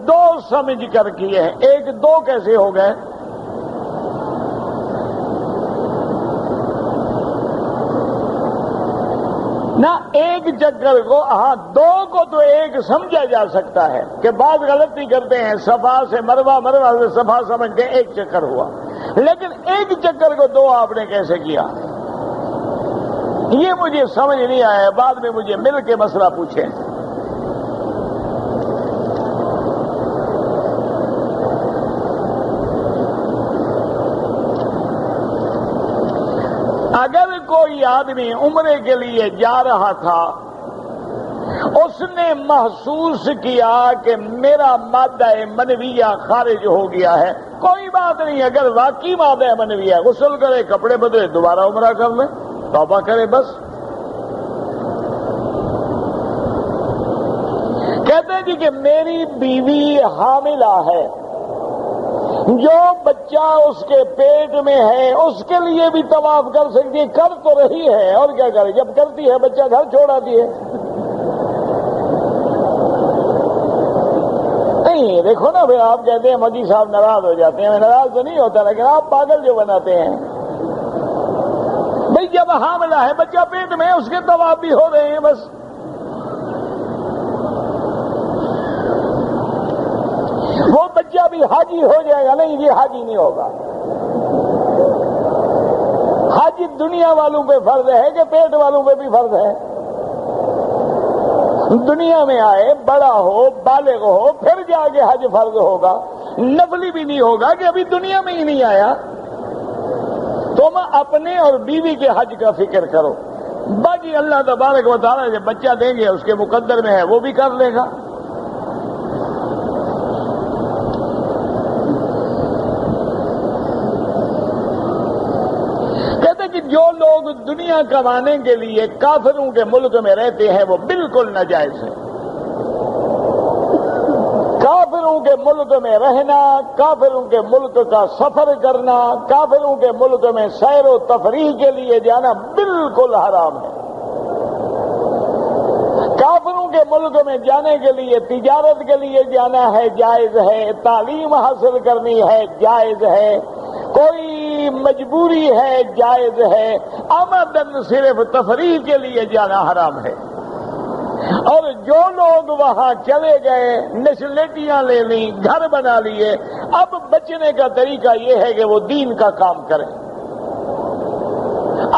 2 سمجھ کر کیے ہیں۔ 1 2 کیسے ہو گئے؟ نہ 1 چکر کو، ہاں 2 کو تو 1 سمجھا جا سکتا ہے کہ بعض غلطی کرتے ہیں، صفا سے مروہ، مروہ سے صفا سمجھ کے 1 چکر ہوا، لیکن 1 چکر کو 2 آپ نے کیسے کیا؟ یہ مجھے سمجھ نہیں آیا، بعد میں مجھے مل کے مسئلہ پوچھیں۔ اگر کوئی آدمی عمرے کے لیے جا رہا تھا، اس نے محسوس کیا کہ میرا مادہ منویہ خارج ہو گیا ہے، کوئی بات نہیں، اگر واقعی مادہ منویہ غسل کرے، کپڑے بدلے، دوبارہ عمرہ کر لے، توبہ کرے، بس۔ کہتے ہیں جی کہ میری بیوی حاملہ ہے، جو بچہ اس کے پیٹ میں ہے اس کے لیے بھی طواف کر سکتی ہے، کر تو رہی ہے، اور کیا کرے، جب کرتی ہے بچہ گھر چھوڑ آتی ہے۔ نہیں دیکھو نا پھر آپ کہتے ہیں مودی صاحب ناراض ہو جاتے ہیں، میں ناراض تو نہیں ہوتا، لیکن آپ پاگل جو بناتے ہیں۔ بھئی جب جب حاملہ ہے، بچہ پیٹ میں، اس کے طواف بھی ہو رہے ہیں بس. وہ بچہ بھی حاجی ہو جائے گا. نہیں، یہ حاجی نہیں ہوگا. حج دنیا والوں پہ فرض ہے کہ پیٹ والوں پہ بھی فرض ہے؟ دنیا میں آئے، بڑا ہو، بالغ ہو، پھر جا کے حج فرض ہوگا. نفلی بھی نہیں ہوگا کہ ابھی دنیا میں ہی نہیں آیا. تم اپنے اور بیوی کے حج کا فکر کرو. باقی اللہ تبارک و تعالیٰ جب بچہ دیں گے اس کے مقدر میں ہے، وہ بھی کر لے گا. کہتے کہ جو لوگ دنیا کمانے کے لیے کافروں کے ملک میں رہتے ہیں وہ بالکل ناجائز ہیں. کافروں کے ملک میں رہنا، کافروں کے ملک کا سفر کرنا، کافروں کے ملک میں سیر و تفریح کے لیے جانا بالکل حرام ہے. کافروں کے ملک میں جانے کے لیے، تجارت کے لیے جانا ہے، جائز ہے. تعلیم حاصل کرنی ہے، جائز ہے. کوئی مجبوری ہے، جائز ہے. آمدن صرف تفریح کے لیے جانا حرام ہے. اور جو لوگ وہاں چلے گئے، نسلیٹیاں لے لیں، گھر بنا لیے، اب بچنے کا طریقہ یہ ہے کہ وہ دین کا کام کریں.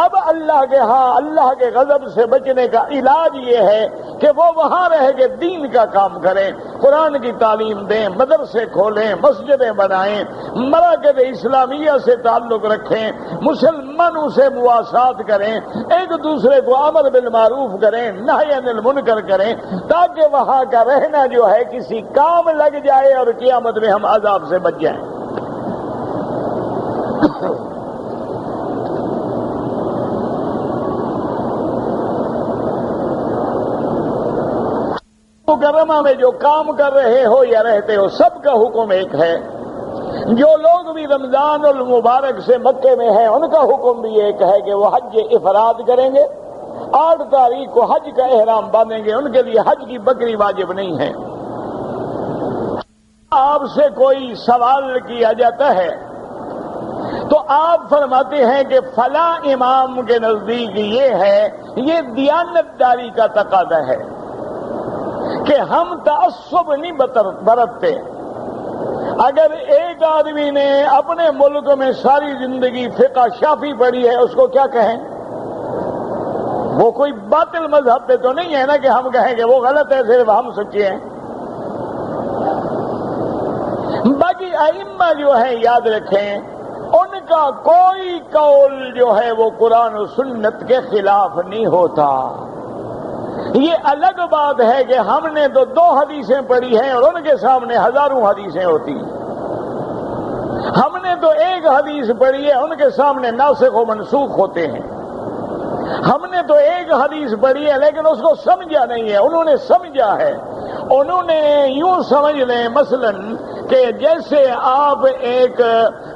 اب اللہ کے ہاں اللہ کے غضب سے بچنے کا علاج یہ ہے کہ وہ وہاں رہ کے دین کا کام کریں، قرآن کی تعلیم دیں، مدرسے کھولیں، مسجدیں بنائیں، مراکز اسلامیہ سے تعلق رکھیں، مسلمانوں سے مواسات کریں، ایک دوسرے کو امر بالمعروف کریں، نہی عن المنکر کریں، تاکہ وہاں کا رہنا جو ہے کسی کام لگ جائے اور قیامت میں ہم عذاب سے بچ جائیں. مکرمہ میں جو کام کر رہے ہو یا رہتے ہو، سب کا حکم ایک ہے. جو لوگ بھی رمضان المبارک سے مکے میں ہیں ان کا حکم بھی ایک ہے کہ وہ حج افراد کریں گے. 8 تاریخ کو حج کا احرام باندھیں گے. ان کے لیے حج کی بکری واجب نہیں ہے. آپ سے کوئی سوال کیا جاتا ہے تو آپ فرماتے ہیں کہ فلاں امام کے نزدیک یہ ہے، یہ دیانتداری کا تقاضا ہے کہ ہم تعصب نہیں برتتے. اگر ایک آدمی نے اپنے ملک میں ساری زندگی فقہ شافی پڑھی ہے، اس کو کیا کہیں؟ وہ کوئی باطل مذہب پہ تو نہیں ہے نا کہ ہم کہیں کہ وہ غلط ہے، صرف ہم سچے ہیں. باقی ائمہ جو ہیں یاد رکھیں، ان کا کوئی قول جو ہے وہ قرآن و سنت کے خلاف نہیں ہوتا. یہ الگ بات ہے کہ ہم نے تو 2 حدیثیں پڑھی ہیں اور ان کے سامنے ہزاروں حدیثیں ہوتی ہیں. ہم نے تو 1 حدیث پڑھی ہے، ان کے سامنے ناسخ و منسوخ ہوتے ہیں. ہم نے تو 1 حدیث پڑھی ہے لیکن اس کو سمجھا نہیں ہے، انہوں نے سمجھا ہے. انہوں نے یوں سمجھ لیں مثلا کہ جیسے آپ ایک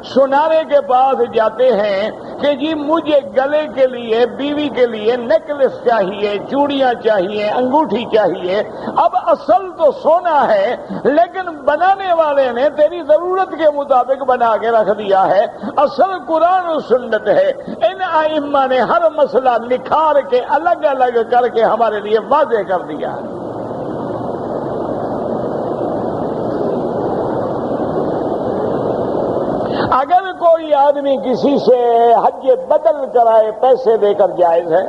سنارے کے پاس جاتے ہیں کہ جی مجھے گلے کے لیے، بیوی کے لیے نیکلس چاہیے، چوڑیاں چاہیے، انگوٹھی چاہیے. اب اصل تو سونا ہے لیکن بنانے والے نے تیری ضرورت کے مطابق بنا کے رکھ دیا ہے. اصل قرآن و سنت ہے. ان ائمہ نے ہر مسئلہ نکھار کے الگ الگ کر کے ہمارے لیے واضح کر دیا ہے. اگر کوئی آدمی کسی سے حج بدل کرائے پیسے دے کر جائز ہے.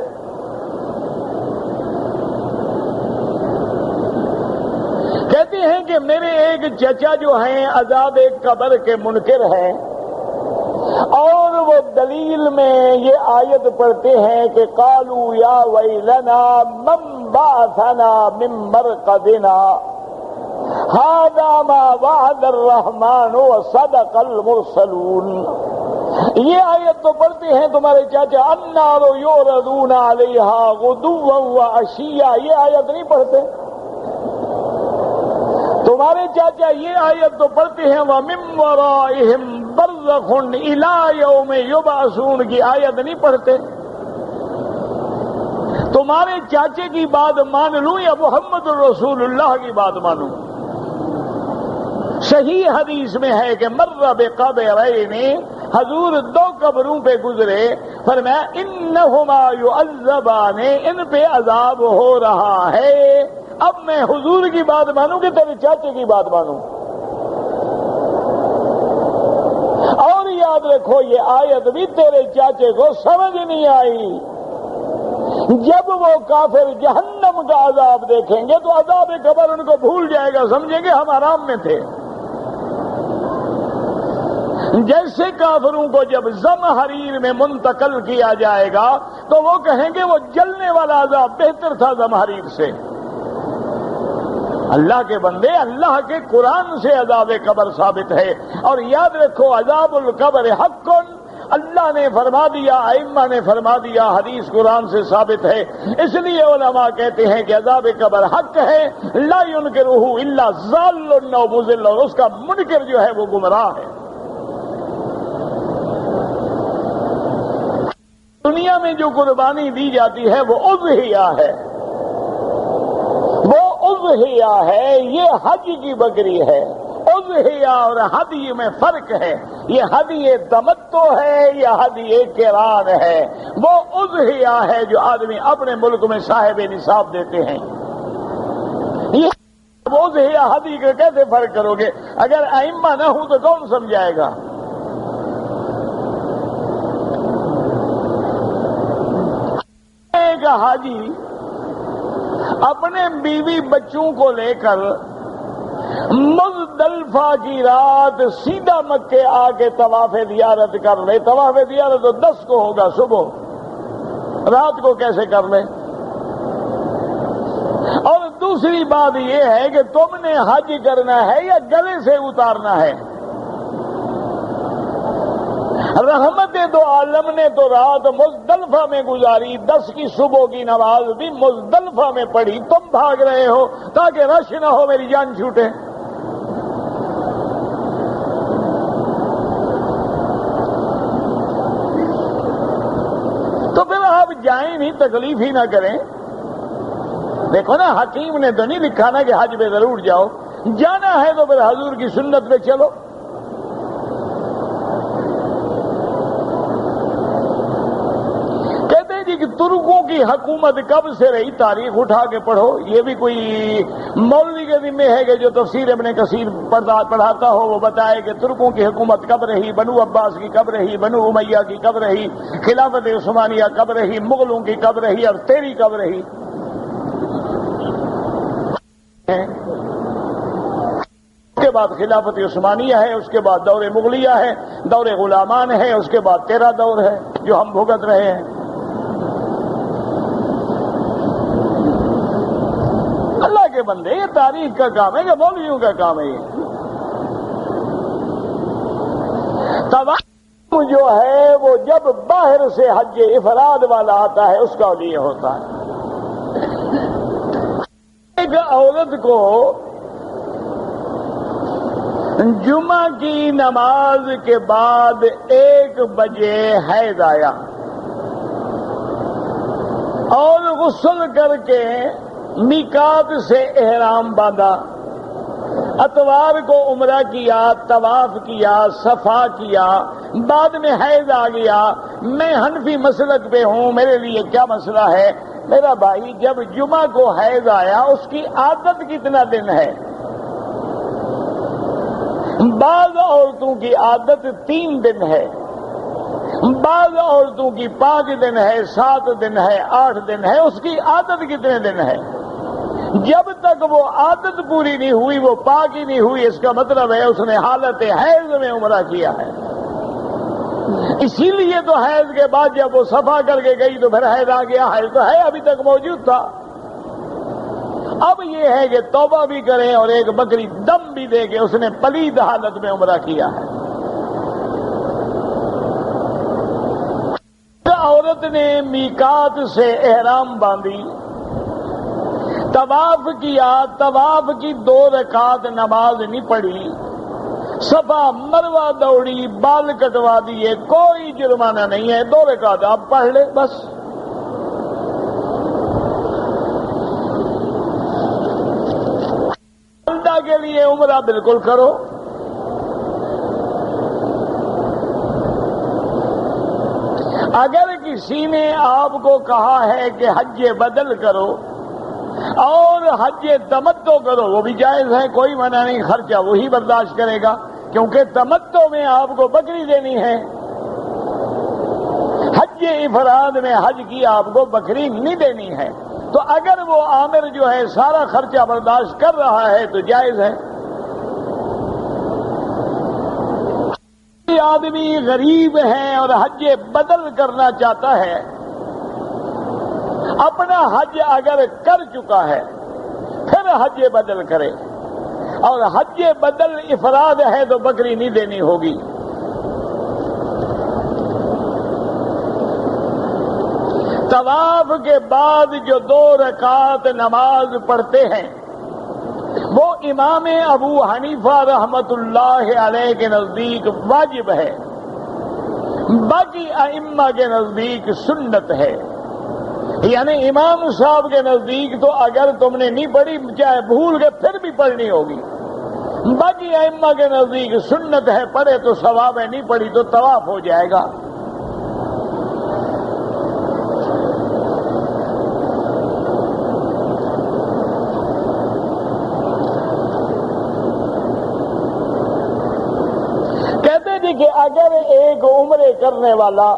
کہتے ہیں کہ میرے ایک چچا جو ہیں عذاب قبر کے منکر ہیں اور وہ دلیل میں یہ آیت پڑھتے ہیں کہ قالوا یا ویلنا من بعثنا من مرقدنا هذا ما وعد الرحمن وصدق المرسلون. یہ آیت تو پڑھتے ہیں تمہارے چاچا النار یعرضون علیہا غدوا وعشیا. یہ آیت نہیں پڑھتے تمہارے چاچا. یہ آیت تو پڑھتے ہیں وَمِن وَرَائِهِمْ بَرْزَخٌ إِلَىٰ يَوْمِ يُبْعَثُونَ کی آیت نہیں پڑھتے. تمہارے چاچے کی بات مان لوں یا محمد الرسول اللہ کی بات مانوں؟ صحیح حدیث میں ہے کہ مر بقبرین حضور دو قبروں پہ گزرے، فرمایا انہما یعذبان، ان پہ عذاب ہو رہا ہے۔ اب میں حضور کی بات مانوں کہ تیرے چاچے کی بات مانوں؟ اور یاد رکھو یہ آیت بھی تیرے چاچے کو سمجھ نہیں آئی۔ جب وہ کافر جہنم کا عذاب دیکھیں گے تو عذاب قبر ان کو بھول جائے گا، سمجھیں گے ہم آرام میں تھے۔ جیسے کافروں کو جب زمہریر میں منتقل کیا جائے گا تو وہ کہیں گے وہ جلنے والا عذاب بہتر تھا زمہریر سے۔ اللہ کے بندے، اللہ کے قرآن سے عذاب قبر ثابت ہے، اور یاد رکھو عذاب القبر حق، اللہ نے فرما دیا، ائمہ نے فرما دیا، حدیث قرآن سے ثابت ہے۔ اس لیے علماء کہتے ہیں کہ عذاب قبر حق ہے، لا ينکرہ الا ضال او مضل، اور اس کا منکر جو ہے وہ گمراہ ہے۔ دنیا میں جو قربانی دی جاتی ہے وہ اضحیہ ہے، وہ اضحیہ ہے، یہ حج کی بکری ہے۔ اضحیہ اور ہدی میں فرق ہے، یہ ہدی تمتع ہے، یہ ہدی قران ہے۔ وہ اضحیہ ہے جو آدمی اپنے ملک میں صاحب نصاب دیتے ہیں۔ یہ اضحیہ ہدی کا کیسے فرق کرو گے؟ اگر ائمہ نہ ہوں تو کون سمجھائے گا؟ ایک حاجی اپنے بیوی بچوں کو لے کر مزدلفہ کی رات سیدھا مکے آ کے طواف زیارت کر لے۔ طواف زیارت تو 10 کو ہوگا صبح، رات کو کیسے کر لے؟ اور دوسری بات یہ ہے کہ تم نے حج کرنا ہے یا گلے سے اتارنا ہے؟ رحمت دو عالم نے تو رات مزدلفہ میں گزاری، 10 کی صبح کی نماز بھی مزدلفہ میں پڑھی، تم بھاگ رہے ہو تاکہ رش نہ ہو میری جان چھوٹے۔ تو پھر آپ جائیں نہیں، تکلیف ہی نہ کریں۔ دیکھو نا، حکیم نے تو نہیں لکھا نا کہ حج پہ ضرور جاؤ، جانا ہے تو پھر حضور کی سنت پہ چلو۔ کہ ترکوں کی حکومت کب سے رہی، تاریخ اٹھا کے پڑھو۔ یہ بھی کوئی مولوی کے ذمہ ہے کہ جو تفسیر ابن کثیر پڑھاتا ہو وہ بتائے کہ ترکوں کی حکومت کب رہی، بنو عباس کی کب رہی، بنو امیہ کی کب رہی، خلافت عثمانیہ کب رہی، مغلوں کی کب رہی، اور تیری کب رہی۔ اس کے بعد خلافت عثمانیہ ہے، اس کے بعد دور مغلیہ ہے، دور غلامان ہے، اس کے بعد تیرا دور ہے جو ہم بھگت رہے ہیں۔ اللہ کے بندے، یہ تاریخ کا کام ہے کہ مولویوں کا کام ہے؟ یہ طواف جو ہے وہ جب باہر سے حج افراد والا آتا ہے اس کا لیے ہوتا ہے۔ ایک عورت کو جمعہ کی نماز کے بعد 1 بجے حیض آیا اور غسل کر کے میقات سے احرام باندھا، اتوار کو عمرہ کیا، طواف کیا، صفا کیا، بعد میں حیض آ گیا۔ میں حنفی مسلک پہ ہوں، میرے لیے کیا مسئلہ ہے؟ میرا بھائی، جب جمعہ کو حیض آیا اس کی عادت کتنا دن ہے؟ بعض عورتوں کی عادت 3 دن ہے، بعض عورتوں کی 5 دن ہے، 7 دن ہے، 8 دن ہے۔ اس کی عادت کتنے دن ہے؟ جب تک وہ عادت پوری نہیں ہوئی، وہ پاک ہی نہیں ہوئی، اس کا مطلب ہے اس نے حالت حیض میں عمرہ کیا ہے۔ اسی لیے تو حیض کے بعد جب وہ صفا کر کے گئی تو پھر حیض آ گیا۔ حیض تو ہے ابھی تک موجود تھا۔ اب یہ ہے کہ توبہ بھی کریں اور ایک بکری دم بھی دے کے اس نے پلید حالت میں عمرہ کیا ہے۔ عورت نے میقات سے احرام باندھی، طواف کیا، طواف کی 2 رکعت نماز نہیں پڑھی، صفا مروہ دوڑی، بال کٹوا دیے، کوئی جرمانہ نہیں ہے، 2 رکعت آپ پڑھ لے بس۔ اللہ کے لیے عمرہ بالکل کرو۔ اگر کسی نے آپ کو کہا ہے کہ حج بدل کرو اور حج تمتع کرو، وہ بھی جائز ہے، کوئی منع نہیں، خرچہ وہی برداشت کرے گا، کیونکہ تمتع میں آپ کو بکری دینی ہے، حج افراد میں حج کی آپ کو بکری نہیں دینی ہے۔ تو اگر وہ عامر جو ہے سارا خرچہ برداشت کر رہا ہے تو جائز ہے۔ آدمی غریب ہے اور حج بدل کرنا چاہتا ہے، اپنا حج اگر کر چکا ہے پھر حج بدل کرے، اور حج بدل افراد ہے تو بکری نہیں دینی ہوگی۔ طواف کے بعد جو 2 رکعت نماز پڑھتے ہیں وہ امام ابو حنیفہ رحمت اللہ علیہ کے نزدیک واجب ہے، باقی ائمہ کے نزدیک سنت ہے۔ یعنی امام صاحب کے نزدیک تو اگر تم نے نہیں پڑھی چاہے بھول کے پھر بھی پڑھنی ہوگی، باقی ائمہ کے نزدیک سنت ہے، پڑھے تو ثواب ہے، نہیں پڑھی تو طواف ہو جائے گا۔ کہ اگر ایک عمرے کرنے والا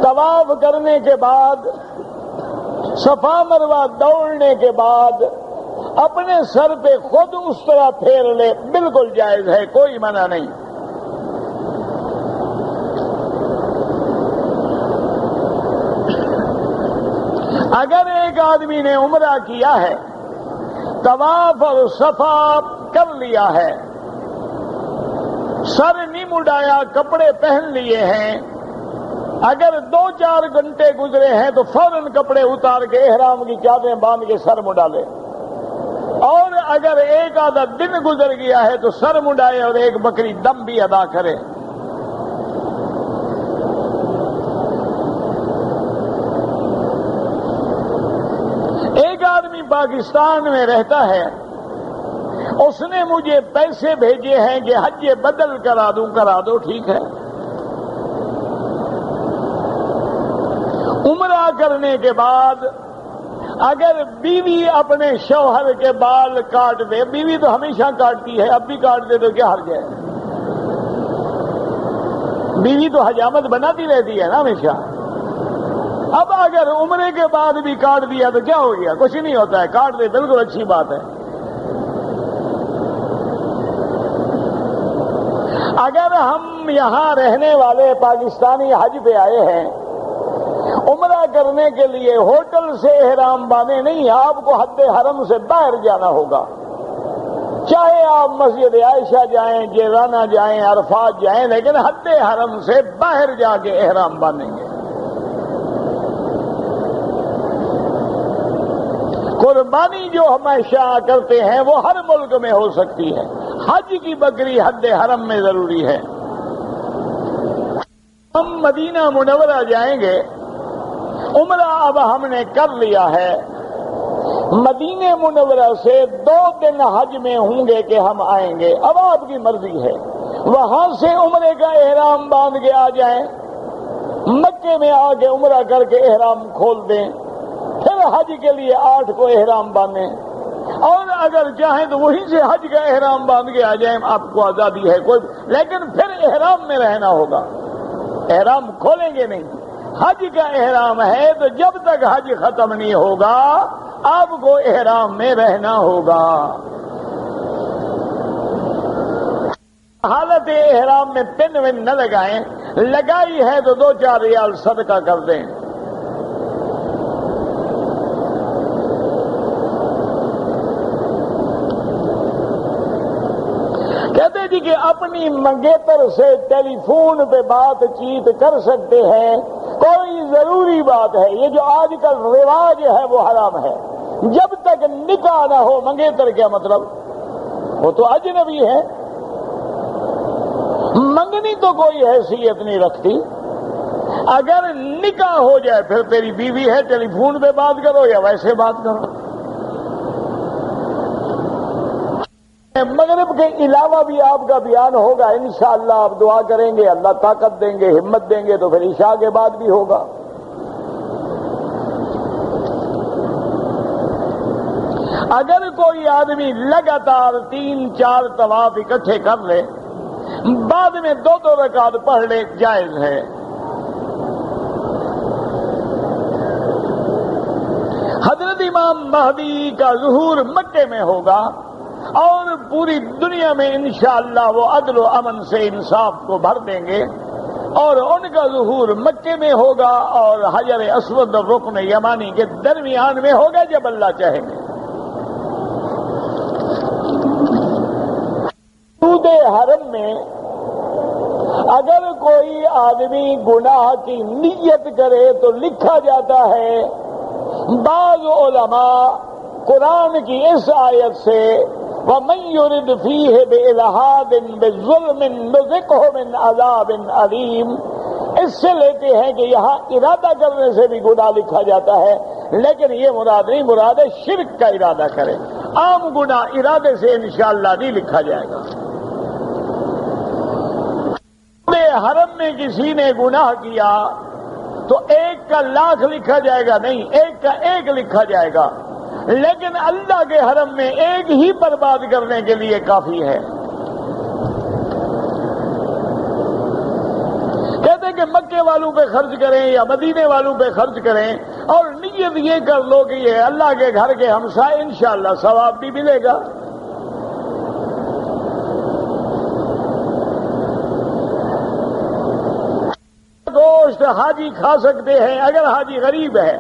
طواف کرنے کے بعد صفا مروہ دوڑنے کے بعد اپنے سر پہ خود اس طرح پھیر لے، بالکل جائز ہے، کوئی منع نہیں۔ اگر ایک آدمی نے عمرہ کیا ہے، طواف اور صفا کر لیا ہے، سر نہیں مڈایا، کپڑے پہن لیے ہیں، اگر 2-4 گھنٹے گزرے ہیں تو فوراً کپڑے اتار کے احرام کی چادریں باندھ کے سر مڈالے، اور اگر ایک آدھا دن گزر گیا ہے تو سر مڈائے اور ایک بکری دم بھی ادا کرے۔ ایک آدمی پاکستان میں رہتا ہے، اس نے مجھے پیسے بھیجے ہیں کہ حج بدل کرا دو، ٹھیک ہے۔ عمرہ کرنے کے بعد اگر بیوی اپنے شوہر کے بال کاٹ دے، بیوی تو ہمیشہ کاٹتی ہے، اب بھی کاٹ دے تو کیا حرج ہے؟ بیوی تو حجامت بناتی رہتی ہے نا ہمیشہ، اب اگر عمرے کے بعد بھی کاٹ دیا تو کیا ہو گیا؟ کچھ نہیں ہوتا ہے، کاٹ دے، بالکل اچھی بات ہے۔ اگر ہم یہاں رہنے والے پاکستانی حج پہ آئے ہیں، عمرہ کرنے کے لیے ہوٹل سے احرام باندھے نہیں، آپ کو حد حرم سے باہر جانا ہوگا، چاہے آپ مسجد عائشہ جائیں، جیرانہ جائیں، عرفات جائیں، لیکن حد حرم سے باہر جا کے احرام باندھیں گے۔ قربانی جو ہمیشہ کرتے ہیں وہ ہر ملک میں ہو سکتی ہے، حج کی بکری حد حرم میں ضروری ہے۔ ہم مدینہ منورہ جائیں گے، عمرہ اب ہم نے کر لیا ہے، مدینہ منورہ سے 2 دن حج میں ہوں گے کہ ہم آئیں گے، اب آپ کی مرضی ہے، وہاں سے عمرے کا احرام باندھ کے آ جائیں، مکے میں آ کے عمرہ کر کے احرام کھول دیں، پھر حج کے لیے 8 کو احرام باندھیں، اور اگر چاہیں تو وہیں سے حج کا احرام باندھ کے آ جائیں، آپ کو آزادی ہے کوئی، لیکن پھر احرام میں رہنا ہوگا، احرام کھولیں گے نہیں۔ حج کا احرام ہے تو جب تک حج ختم نہیں ہوگا آپ کو احرام میں رہنا ہوگا۔ حالت احرام میں پن ون نہ لگائیں، لگائی ہے تو 2-4 ریال صدقہ کر دیں۔ کہتے جی کہ اپنی منگیتر سے ٹیلی فون پہ بات چیت کر سکتے ہیں، کوئی ضروری بات ہے، یہ جو آج کل رواج ہے وہ حرام ہے، جب تک نکاح نہ ہو۔ منگیتر کیا مطلب؟ وہ تو اجنبی ہے، منگنی تو کوئی حیثیت نہیں رکھتی، اگر نکاح ہو جائے پھر تیری بیوی ہے، ٹیلی فون پہ بات کرو یا ویسے بات کرو۔ مغرب کے علاوہ بھی آپ کا بیان ہوگا انشاءاللہ. آپ دعا کریں گے اللہ طاقت دیں گے ہمت دیں گے تو پھر عشاء کے بعد بھی ہوگا. اگر کوئی آدمی لگاتار 3-4 طواف اکٹھے کر لے بعد میں 2 رکعت پڑھ لے جائز ہے. حضرت امام مہدی کا ظہور مکے میں ہوگا اور پوری دنیا میں انشاءاللہ وہ عدل و امن سے انصاف کو بھر دیں گے اور ان کا ظہور مکے میں ہوگا اور حجر اسود اور رکن یمانی کے درمیان میں ہوگا جب اللہ چاہیں گے. حدود حرم میں اگر کوئی آدمی گناہ کی نیت کرے تو لکھا جاتا ہے. بعض علماء قرآن کی اس آیت سے وَمَن يُرِدْ فِيهِ بِإِلْحَادٍ بِظُلْمٍ نُذِقْهُ مِنْ عَذَابٍ أَلِيمٍ اس سے لیتے ہیں کہ یہاں ارادہ کرنے سے بھی گناہ لکھا جاتا ہے لیکن یہ مراد نہیں, مراد ہے شرک کا ارادہ کرے. عام گناہ ارادے سے انشاءاللہ نہیں لکھا جائے گا. حرم میں کسی نے گناہ کیا تو 1 کا 1,00,000 لکھا جائے گا نہیں, 1 کا 1 لکھا جائے گا. لیکن اللہ کے حرم میں 1 ہی برباد کرنے کے لیے کافی ہے. کہتے ہیں کہ مکے والوں پہ خرچ کریں یا مدینے والوں پہ خرچ کریں اور نیت یہ کر لو کہ یہ اللہ کے گھر کے ہمسائے انشاءاللہ ثواب بھی ملے گا. گوشت حاجی کھا سکتے ہیں اگر حاجی غریب ہے.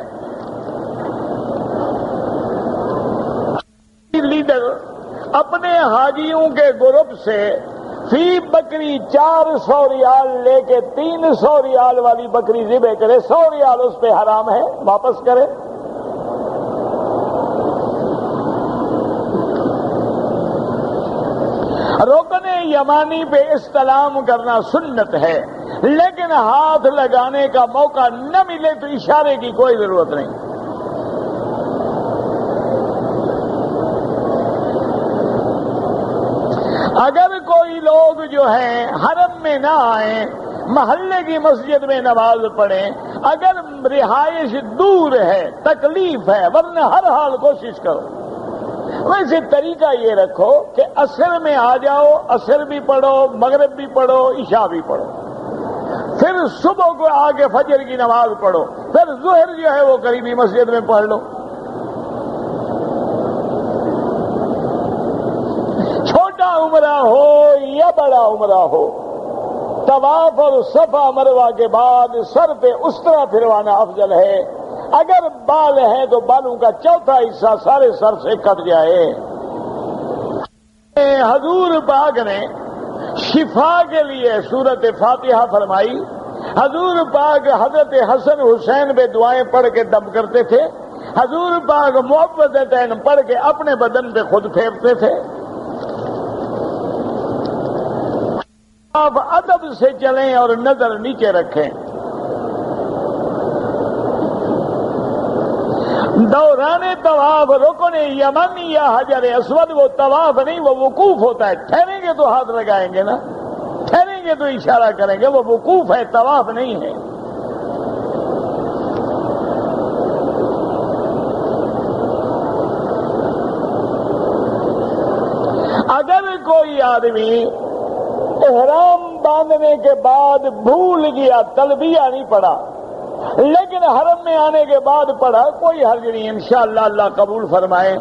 لیڈر اپنے حاجیوں کے گروپ سے فی بکری 400 ریال لے کے 300 ریال والی بکری ذبح کرے, 100 ریال اس پہ حرام ہے, واپس کرے. رکن یمانی پہ استلام کرنا سنت ہے لیکن ہاتھ لگانے کا موقع نہ ملے تو اشارے کی کوئی ضرورت نہیں. اگر کوئی لوگ جو ہیں حرم میں نہ آئیں, محلے کی مسجد میں نماز پڑھیں, اگر رہائش دور ہے تکلیف ہے ورنہ ہر حال کوشش کرو. ویسے طریقہ یہ رکھو کہ عصر میں آ جاؤ, عصر بھی پڑھو, مغرب بھی پڑھو, عشاء بھی پڑھو, پھر صبح کو آ کے فجر کی نماز پڑھو, پھر ظہر جو ہے وہ قریبی مسجد میں پڑھ لو. چھوٹا عمرہ ہو یا بڑا عمرہ ہو, طواف اور صفا مروہ کے بعد سر پہ استرا پھروانا افضل ہے. اگر بال ہیں تو بالوں کا چوتھا حصہ سارے سر سے کٹ جائے. حضور پاک نے شفا کے لیے سورت فاتحہ فرمائی. حضور پاک حضرت حسن حسین پہ دعائیں پڑھ کے دم کرتے تھے. حضور پاک معوذتین پڑھ کے اپنے بدن پہ خود پھیرتے تھے. آپ ادب سے چلیں اور نظر نیچے رکھیں. دوران طواف رکن یمانی یا حجر اسود وہ طواف نہیں, وہ وقوف ہوتا ہے. ٹھہریں گے تو ہاتھ لگائیں گے نا, ٹھہریں گے تو اشارہ کریں گے, وہ وقوف ہے طواف نہیں ہے. اگر کوئی آدمی احرام باندھنے کے بعد بھول گیا, تلبیہ نہیں پڑا لیکن حرم میں آنے کے بعد پڑھا, کوئی حرج نہیں, انشاءاللہ اللہ قبول فرمائے.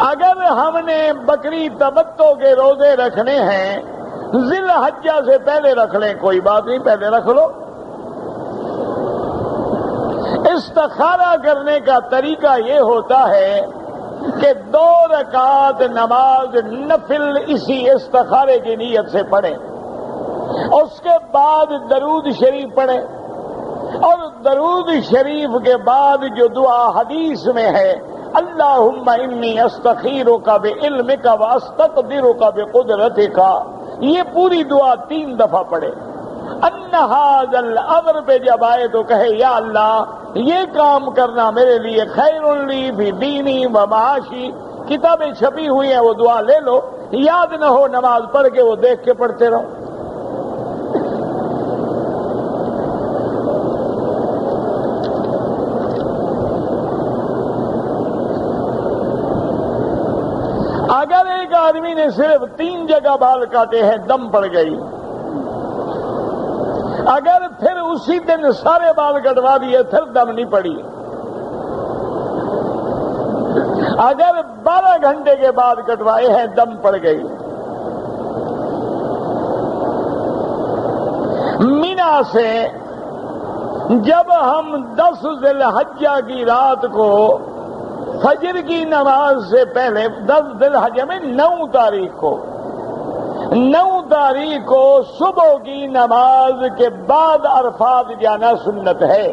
اگر ہم نے بکری تمتع کے روزے رکھنے ہیں ذی الحجہ سے پہلے رکھ لیں, کوئی بات نہیں, پہلے رکھ لو. استخارہ کرنے کا طریقہ یہ ہوتا ہے کہ 2 رکعت نماز نفل اسی استخارے کی نیت سے پڑھیں, اس کے بعد درود شریف پڑھیں, اور درود شریف کے بعد جو دعا حدیث میں ہے اللہم انی استخیرک بعلمک واستقدرک بقدرتک, یہ پوری دعا 3 دفعہ پڑھیں. ان ھذا الامر پہ جب آئے تو کہے یا اللہ یہ کام کرنا میرے لیے خیر لی فی دینی و معاشی، کتابیں چھپی ہوئی ہیں وہ دعا لے لو، یاد نہ ہو نماز پڑھ کے وہ دیکھ کے پڑھتے رہو۔ اگر ایک آدمی نے صرف 3 جگہ بال کاٹے ہیں، دم پڑ گئی، اگر پھر اسی دن سارے بال کٹوا دیے پھر دم نہیں پڑی، اگر 12 گھنٹے کے بعد کٹوائے ہیں دم پڑ گئی۔ مینا سے جب ہم 10 ذی الحجہ کی رات کو فجر کی نماز سے پہلے 10 ذی الحجہ میں 9 تاریخ کو صبح کی نماز کے بعد عرفات جانا سنت ہے،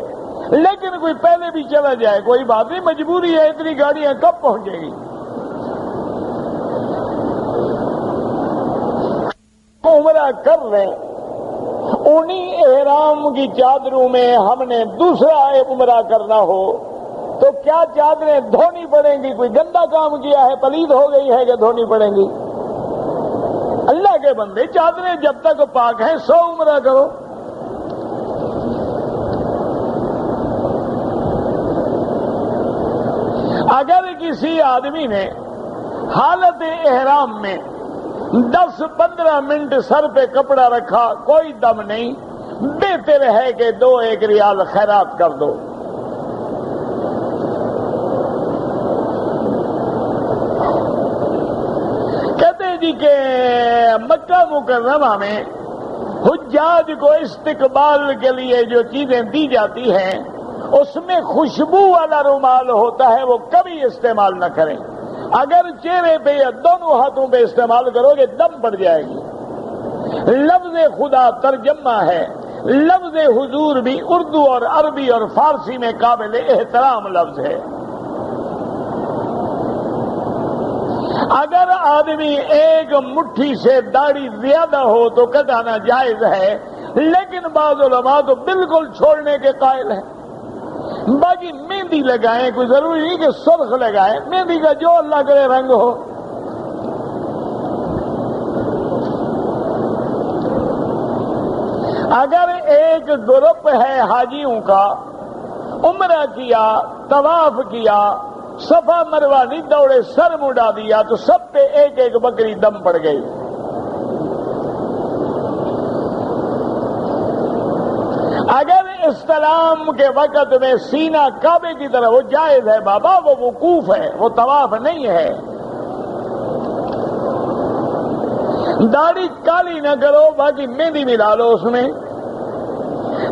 لیکن کوئی پہلے بھی چلا جائے کوئی بات نہیں، مجبوری ہے، اتنی گاڑیاں کب پہنچے گی؟ عمرہ کر لیں، انہی احرام کی چادروں میں ہم نے دوسرا عمرہ کرنا ہو تو کیا چادریں دھونی پڑیں گی؟ کوئی گندا کام کیا ہے، پلید ہو گئی ہے کہ دھونی پڑیں گی؟ اللہ کے بندے چادریں جب تک پاک ہیں 100 عمرہ کرو۔ اگر کسی آدمی نے حالت احرام میں 10-15 منٹ سر پہ کپڑا رکھا، کوئی دم نہیں، بہتر ہے کہ 2-1 ریال خیرات کر دو۔ جی کہ مکہ مکرمہ میں حجاج کو استقبال کے لیے جو چیزیں دی جاتی ہیں اس میں خوشبو والا رومال ہوتا ہے، وہ کبھی استعمال نہ کریں۔ اگر چہرے پہ یا دونوں ہاتھوں پہ استعمال کرو گے دم پڑ جائے گی۔ لفظ خدا ترجمہ ہے، لفظ حضور بھی اردو اور عربی اور فارسی میں قابل احترام لفظ ہے۔ اگر آدمی ایک مٹھی سے داڑھی زیادہ ہو تو کٹانا جائز ہے، لیکن بعض علماء تو بالکل چھوڑنے کے قائل ہیں۔ باقی مہندی لگائیں، کوئی ضروری نہیں کہ سرخ لگائیں، مہندی کا جو اللہ کرے رنگ ہو۔ اگر ایک گروپ ہے حاجیوں کا، عمرہ کیا، طواف کیا، صفا مروہ نہیں دوڑے، سر مڈا دیا تو سب پہ 1-1 بکری دم پڑ گئی۔ اگر استلام کے وقت میں سینہ کعبے کی طرف، وہ جائز ہے بابا، وہ وقوف ہے، وہ طواف نہیں ہے۔ داڑھی کالی نہ کرو، باقی مہندی ملا لو اس میں۔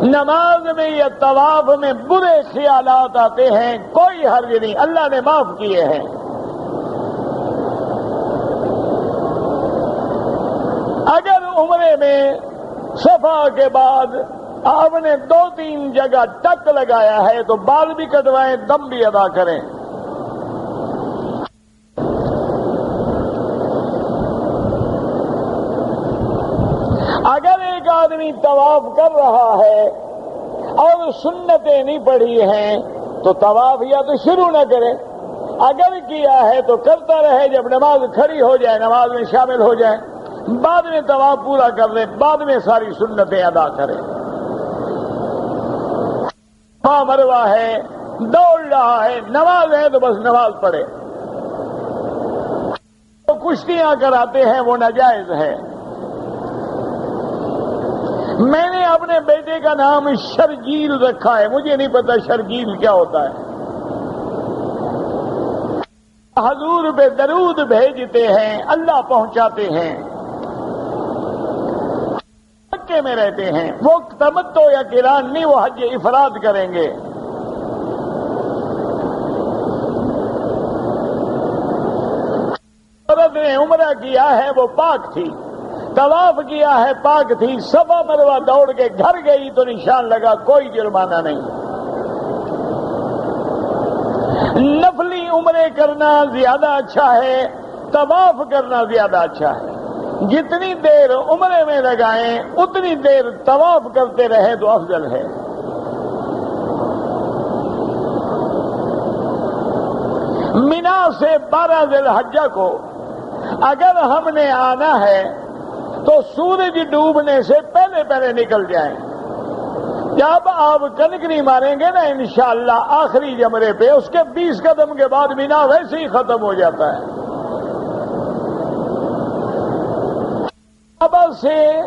نماز میں یا طواف میں برے خیالات آتے ہیں، کوئی حرج نہیں، اللہ نے معاف کیے ہیں۔ اگر عمرے میں صفا کے بعد آپ نے 2-3 جگہ ٹک لگایا ہے تو بال بھی کٹوائیں، دم بھی ادا کریں۔ اگر ایک آدمی طواف کر رہا ہے اور سنتیں نہیں پڑھی ہیں تو طواف یا تو شروع نہ کرے، اگر کیا ہے تو کرتا رہے، جب نماز کھڑی ہو جائے نماز میں شامل ہو جائے، بعد میں طواف پورا کر لے، بعد میں ساری سنتیں ادا کرے۔ مروہ ہے، دوڑ رہا ہے، نماز ہے تو بس نماز پڑھے۔ تو کشتیاں کراتے ہیں وہ ناجائز ہے۔ میں نے اپنے بیٹے کا نام شرجیل رکھا ہے، مجھے نہیں پتا شرجیل کیا ہوتا ہے۔ حضور پہ درود بھیجتے ہیں، اللہ پہنچاتے ہیں، مکے میں رہتے ہیں، وہ تمتع یا قران نہیں، وہ حج افراد کریں گے۔ عورت نے عمرہ کیا ہے وہ پاک تھی، طواف کیا ہے پاک تھی، صفا مروہ دوڑ کے گھر گئی تو نشان لگا، کوئی جرمانہ نہیں۔ نفلی عمرے کرنا زیادہ اچھا ہے، طواف کرنا زیادہ اچھا ہے۔ جتنی دیر عمرے میں لگائیں اتنی دیر طواف کرتے رہے تو افضل ہے۔ مینا سے 12 ذی الحجہ کو اگر ہم نے آنا ہے تو سورج ڈوبنے سے پہلے پہلے نکل جائیں۔ جب آپ کنکری ماریں گے نا انشاءاللہ آخری جمرے پہ، اس کے 20 قدم کے بعد مینا ویسے ہی ختم ہو جاتا ہے۔ اب سے